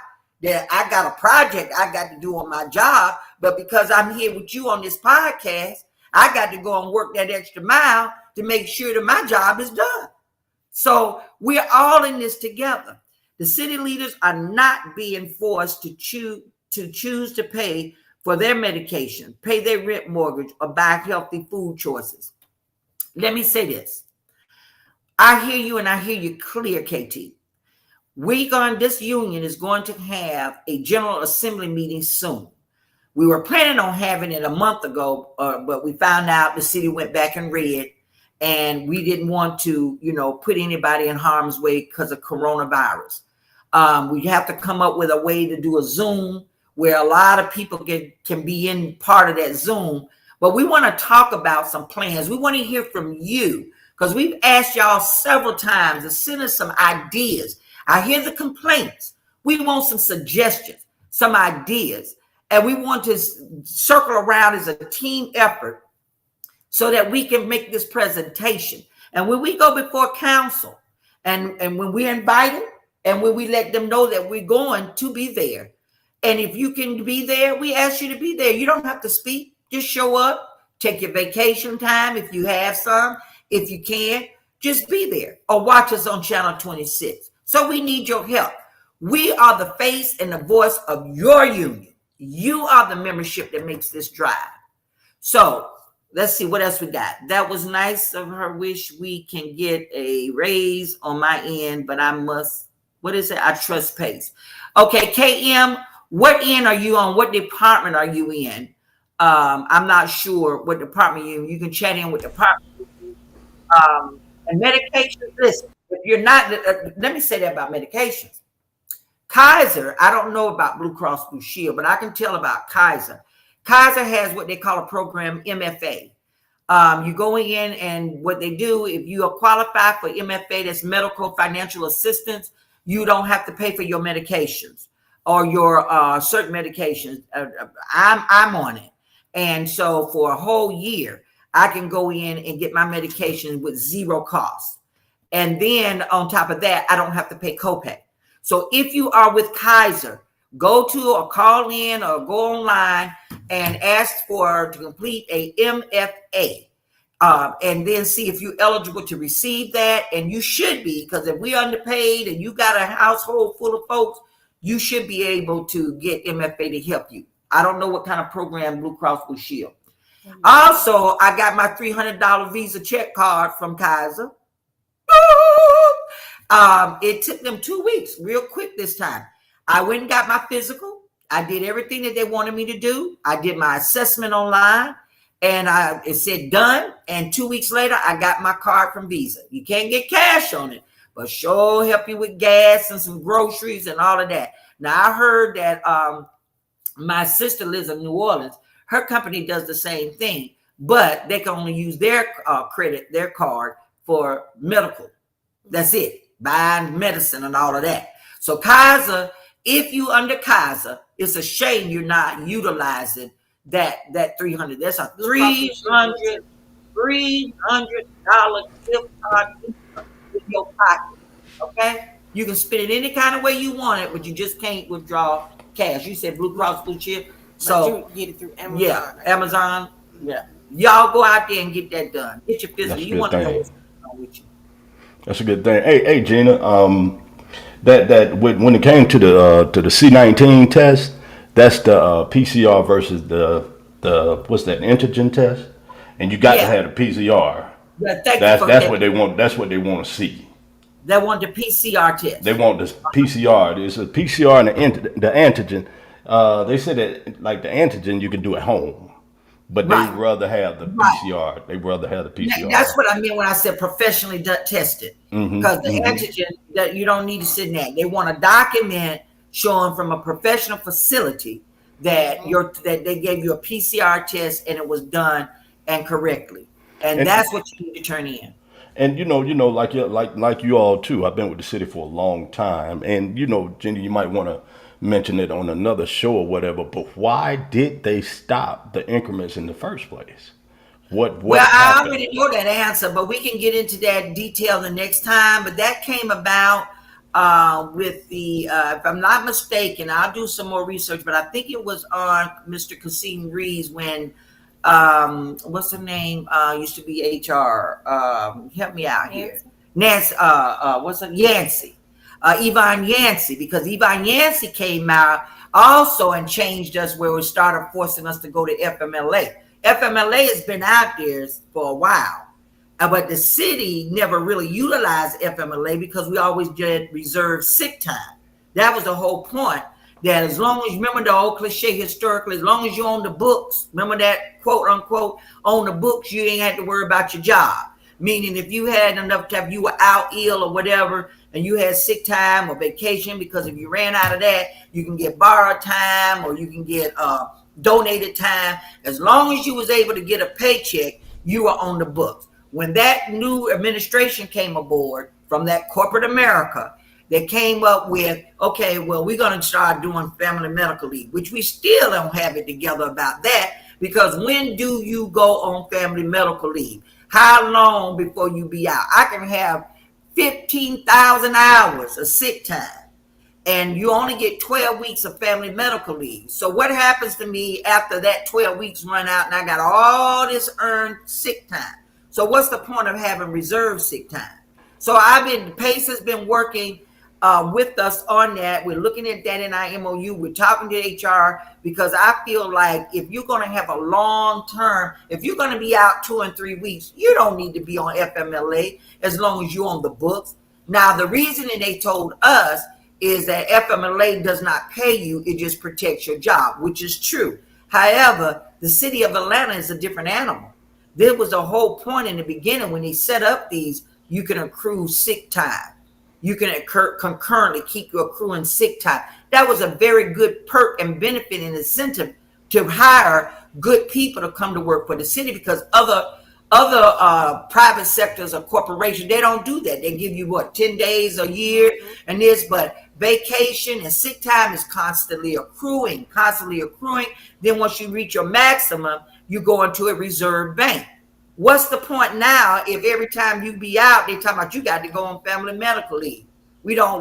that I got a project I got to do on my job. But because I'm here with you on this podcast, I got to go and work that extra mile to make sure that my job is done. So we're all in this together. The city leaders are not being forced to choose to pay for their medication, pay their rent mortgage, or buy healthy food choices. Let me say this. I hear you and I hear you clear, KT. This union is going to have a General Assembly meeting soon. We were planning on having it a month ago, but we found out the city went back and read, and we didn't want to, put anybody in harm's way because of coronavirus. We have to come up with a way to do a Zoom where a lot of people can be in part of that Zoom. But we want to talk about some plans. We want to hear from you because we've asked y'all several times to send us some ideas. I hear the complaints. We want some suggestions, some ideas. And we want to circle around as a team effort so that we can make this presentation. And when we go before council and when we're invited and when we let them know that we're going to be there, and if you can be there, we ask you to be there. You don't have to speak. Just show up, take your vacation time if you have some. If you can, just be there or watch us on channel 26. So we need your help. We are the face and the voice of your union. You are the membership that makes this drive. So let's see what else we got. That was nice of her. Wish we can get a raise on my end, but I must, what is it? I trust Pace. Okay, KM, what end are you on? What department are you in? I'm not sure what department you're in. You can chat in with the department. And medications, listen, if you're not, let me say that about medications. Kaiser, I don't know about Blue Cross Blue Shield, but I can tell about Kaiser. Kaiser has what they call a program, MFA. You go in and what they do, if you are qualified for MFA, that's medical financial assistance, you don't have to pay for your medications or your certain medications. I'm on it. And so for a whole year, I can go in and get my medication with zero cost. And then on top of that, I don't have to pay copay. So if you are with Kaiser, go to or call in or go online and ask to complete a MFA. And then see if you're eligible to receive that. And you should be, because if we're underpaid and you got a household full of folks, you should be able to get MFA to help you. I don't know what kind of program Blue Cross Blue Shield. Also, I got my $300 Visa check card from Kaiser. It took them 2 weeks, real quick this time. I went and got my physical. I did everything that they wanted me to do. I did my assessment online, and it said done. And 2 weeks later, I got my card from Visa. You can't get cash on it, but sure help you with gas and some groceries and all of that. Now, I heard that my sister lives in New Orleans. Her company does the same thing, but they can only use their their card for medical. That's it, buying medicine and all of that. So Kaiser, if you under Kaiser, it's a shame you're not utilizing that $300. That's a $300 gift card in your pocket. Okay, you can spend it any kind of way you want it, but you just can't withdraw cash. You said Blue Cross Blue Shield. So you get it through Amazon. Yeah, Amazon. Yeah, y'all go out there and get that done. Get your physical. You want to know what's going on with you. That's a good thing. Hey, Gina. That when it came to the C19 test, that's the PCR versus the what's that, antigen test, and you got to have the PCR. Yeah, that's what they want. That's what they want to see. They want the PCR test. They want this PCR. There's a PCR and the antigen. They said that like the antigen you can do at home, but they'd rather have the PCR. They'd rather have the PCR. That's what I mean when I said professionally tested. Because the antigen, that you don't need to sit in that. They want a document showing from a professional facility that that they gave you a PCR test and it was done and correctly. And that's what you need to turn in. And you know, like you all too. I've been with the city for a long time, and Jenny, you might want to mention it on another show or whatever. But why did they stop the increments in the first place? What well, happened? I already know that answer, but we can get into that detail the next time. But that came about with the, if I'm not mistaken, I'll do some more research, but I think it was on Mr. Kasim Reeves when. What's her name? Used to be HR. Help me out here. Nancy. What's her? Yancey. Yvonne Yancey, because Yvonne Yancey came out also and changed us where it started forcing us to go to FMLA. FMLA has been out there for a while, but the city never really utilized FMLA because we always did reserve sick time. That was the whole point. That as long as, remember the old cliche historically, as long as you're on the books, remember that quote unquote, on the books, you ain't had to worry about your job. Meaning if you had enough time, you were out ill or whatever, and you had sick time or vacation, because if you ran out of that, you can get borrowed time or you can get donated time. As long as you was able to get a paycheck, you were on the books. When that new administration came aboard from that corporate America, that came up with, okay, well, we're going to start doing family medical leave, which we still don't have it together about that, because when do you go on family medical leave? How long before you be out? I can have 15,000 hours of sick time, and you only get 12 weeks of family medical leave. So what happens to me after that 12 weeks run out and I got all this earned sick time? So what's the point of having reserved sick time? So PACE has been working with us on that. We're looking at that in our MOU. We're talking to HR, because I feel like if you're going to have a long term, if you're going to be out 2 and 3 weeks, you don't need to be on FMLA as long as you're on the books. Now, the reason that they told us is that FMLA does not pay you, it just protects your job, which is true. However, the city of Atlanta is a different animal. There was a whole point in the beginning when they set up these, you can accrue sick time. You can concurrently keep you accruing sick time. That was a very good perk and benefit and incentive to hire good people to come to work for the city, because other private sectors or corporations, they don't do that. They give you 10 days a year and this, but vacation and sick time is constantly accruing. Then once you reach your maximum, you go into a reserve bank. What's the point now if every time you be out, they talking about you got to go on family medical leave? We might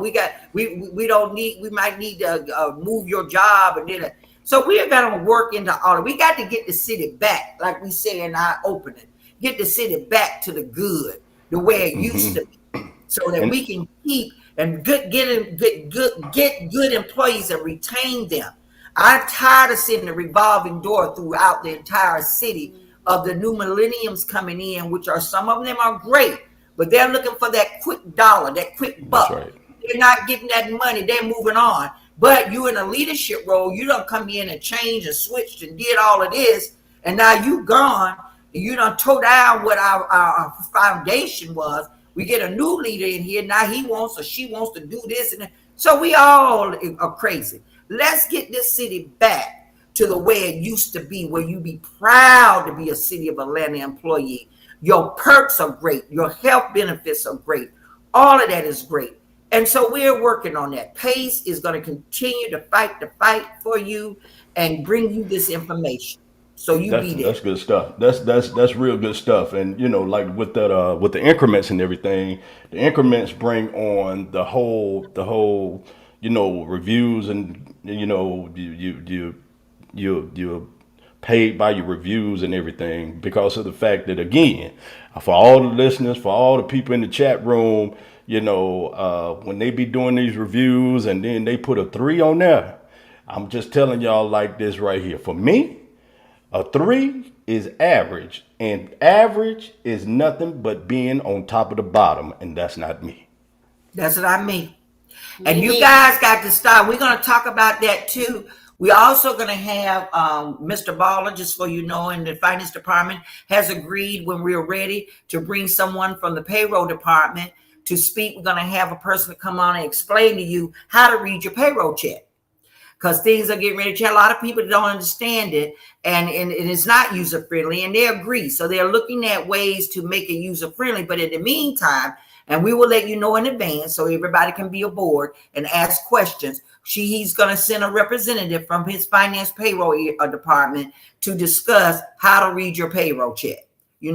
need to move your job and then. So we are going to work into all. We got to get the city back, like we say in our opening. Get the city back to the good, the way it used to be, so that we can keep and get good employees and retain them. I'm tired of seeing the revolving door throughout the entire city of the new millenniums coming in, which are, some of them are great, but they're looking for that quick dollar, that quick buck. Right. They're not getting that money. They're moving on. But you in a leadership role, you don't come in and change and switched and did all of this, and now you gone. You done tore down what our foundation was. We get a new leader in here. Now he wants or she wants to do this. And so we all are crazy. Let's get this city back to the way it used to be, where you be proud to be a City of Atlanta employee. Your perks are great. Your health benefits are great. All of that is great. And so we're working on that. PACE is going to continue to fight the fight for you and bring you this information. So that's good stuff. That's real good stuff. And like with that with the increments and everything, the increments bring on the whole reviews, and you're paid by your reviews and everything, because of the fact that, again, for all the listeners, for all the people in the chat room, when they be doing these reviews and then they put a 3 on there, I'm just telling y'all like this right here. For me, a 3 is average, and average is nothing but being on top of the bottom, and that's not me. That's what I mean. And you guys got to start. We're going to talk about that too. We're also going to have Mr. Baller, just so you know, in the finance department, has agreed when we're ready to bring someone from the payroll department to speak. We're going to have a person to come on and explain to you how to read your payroll check, because things are getting ready to change. A lot of people don't understand it, and it's not user friendly, and they agree. So they're looking at ways to make it user friendly. But in the meantime, and we will let you know in advance so everybody can be aboard and ask questions. He's going to send a representative from his finance payroll department to discuss how to read your payroll check,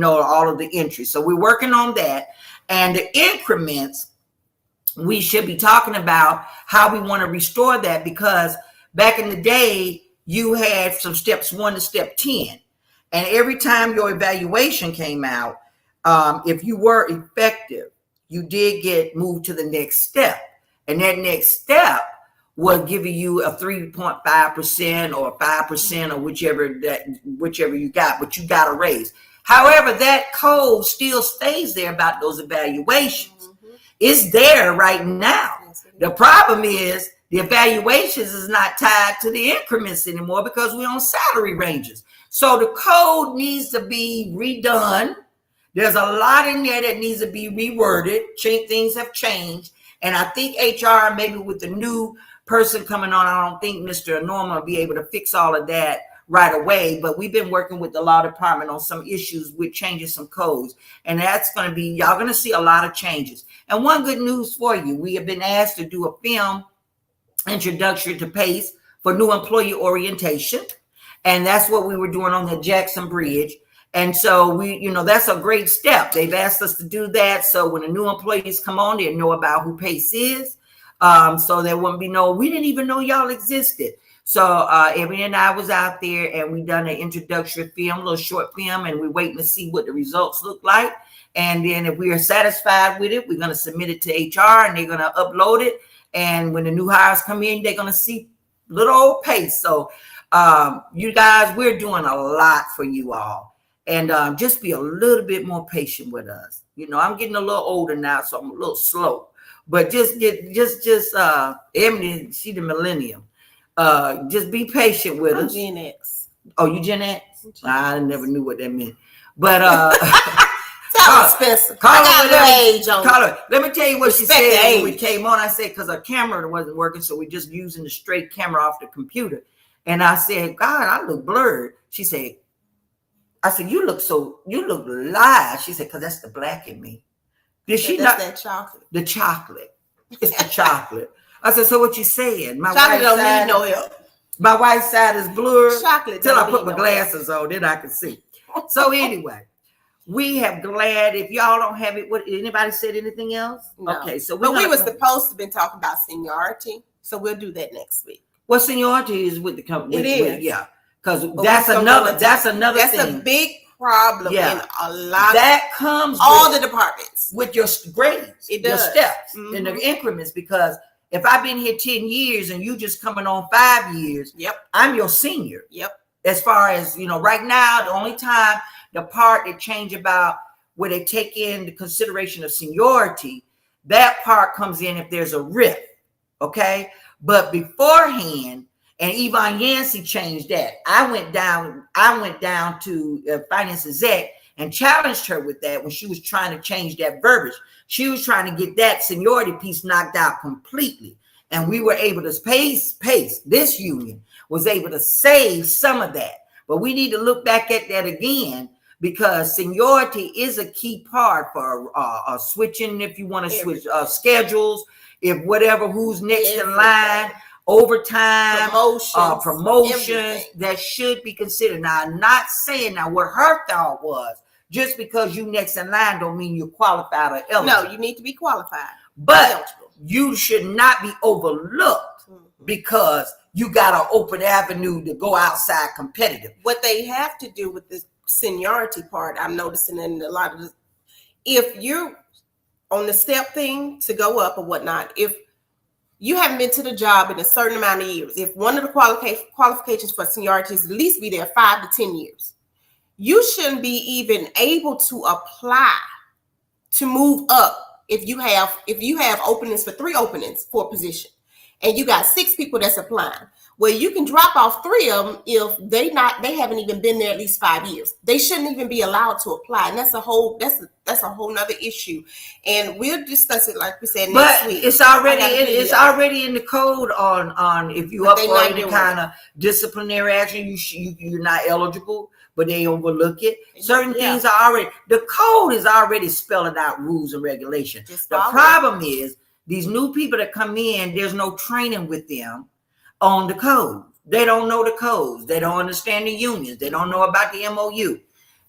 all of the entries. So we're working on that. And the increments, we should be talking about how we want to restore that, because back in the day, you had from steps 1 to step 10. And every time your evaluation came out, if you were effective, you did get moved to the next step. And that next step was giving you a 3.5% or 5% or whichever you got, but you got a raise. However, that code still stays there about those evaluations. Mm-hmm. It's there right now. The problem is the evaluations is not tied to the increments anymore, because we're on salary ranges. So the code needs to be redone. There's a lot in there that needs to be reworded. Things have changed. And I think HR, maybe with the new person coming on, I don't think Mr. Norman will be able to fix all of that right away, but we've been working with the law department on some issues with changing some codes. And that's going to be, y'all going to see a lot of changes. And one good news for you, we have been asked to do a film introduction to PACE for new employee orientation. And that's what we were doing on the Jackson Bridge. And so we, that's a great step. They've asked us to do that. So when the new employees come on, they know about who PACE is. So there wouldn't be we didn't even know y'all existed. So Ebony and I was out there and we done an introductory film, a little short film, and we're waiting to see what the results look like. And then if we are satisfied with it, we're going to submit it to HR and they're going to upload it. And when the new hires come in, they're going to see little old PACE. So you guys, we're doing a lot for you all. And just be a little bit more patient with us. I'm getting a little older now, so I'm a little slow. But just Emily, she the millennium. Just be patient with us. Gen X. Oh, you Gen X? I never knew what that meant. But tell us, Spencer. I got no age on Carla, let me tell you what she Respect said the when we came on. I said, because our camera wasn't working, so we're just using the straight camera off the computer. And I said, God, I look blurred. She said, I said, you look live. She said, because that's the black in me. Did she not? That chocolate. The chocolate. It's the chocolate. I said, so what you saying? My chocolate white don't side, need no help. My white side is blurred. Chocolate Till I don't put need my no glasses on, then I can see. So anyway, we have glad. If y'all don't have it, what anybody said anything else? No. Okay, so we were supposed to been talking about seniority, so we'll do that next week. Well, seniority is with the company. It is, yeah, because that's another That's thing. a big problem in a lot that comes all the departments with your grades, it your does. steps and the increments. Because if I've been here 10 years and you just coming on 5 years, I'm your senior. As far as right now, the only time the part that change about where they take in the consideration of seniority, that part comes in if there's a rift. Okay, but beforehand. And Yvonne Yancey changed that. I went down to finance exec and challenged her with that when she was trying to change that verbiage. She was trying to get that seniority piece knocked out completely. And we were able to PACE, this union was able to save some of that. But we need to look back at that again because seniority is a key part for switching if you want to switch schedules, if whatever, who's next in line. Overtime, promotions that should be considered. Now, I'm not saying what her thought was. Just because you next in line don't mean you're qualified or eligible. No, you need to be qualified. But you should not be overlooked because you got an open avenue to go outside competitive. What they have to do with the seniority part, I'm noticing in a lot of if you're on the step thing to go up or whatnot, if you haven't been to the job in a certain amount of years, if one of the qualifications for seniority is at least be there 5 to 10 years, you shouldn't be even able to apply to move up if you have openings for 3 openings for a position and you got 6 people that's applying. Well, you can drop off 3 of them if they haven't even been there at least 5 years. They shouldn't even be allowed to apply, and that's a whole nother issue. And we'll discuss it like we said next week. It's already in the code on if you up for any kind of disciplinary action, you're not eligible, but they overlook it. Certain things are already, the code is already spelling out rules and regulations. The problem is these new people that come in, there's no training with them on the code. They don't know the codes. They don't understand the unions. They don't know about the MOU.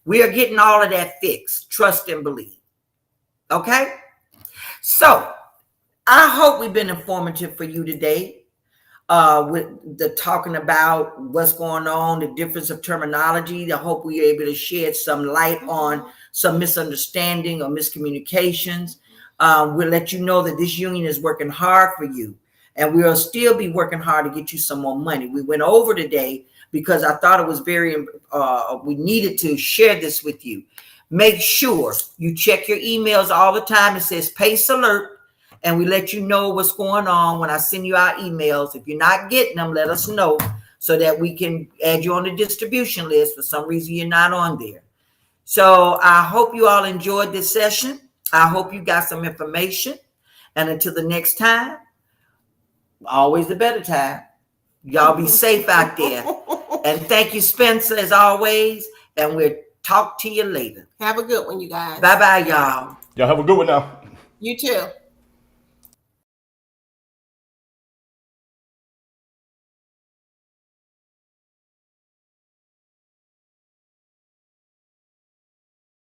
We are getting all of that fixed. Trust and believe. Okay? So I hope we've been informative for you today with the talking about what's going on, the difference of terminology. I hope we're able to shed some light on some misunderstanding or miscommunications. We'll let you know that this union is working hard for you. And we'll still be working hard to get you some more money. We went over today because I thought it was we needed to share this with you. Make sure you check your emails all the time. It says PACE alert, and we let you know what's going on when I send you our emails. If you're not getting them, let us know so that we can add you on the distribution list. For some reason, you're not on there. So I hope you all enjoyed this session. I hope you got some information. And until the next time, always the better time. Y'all be safe out there. And thank you, Spencer, as always. And we'll talk to you later. Have a good one, you guys. Bye-bye, y'all. Y'all have a good one now. You too.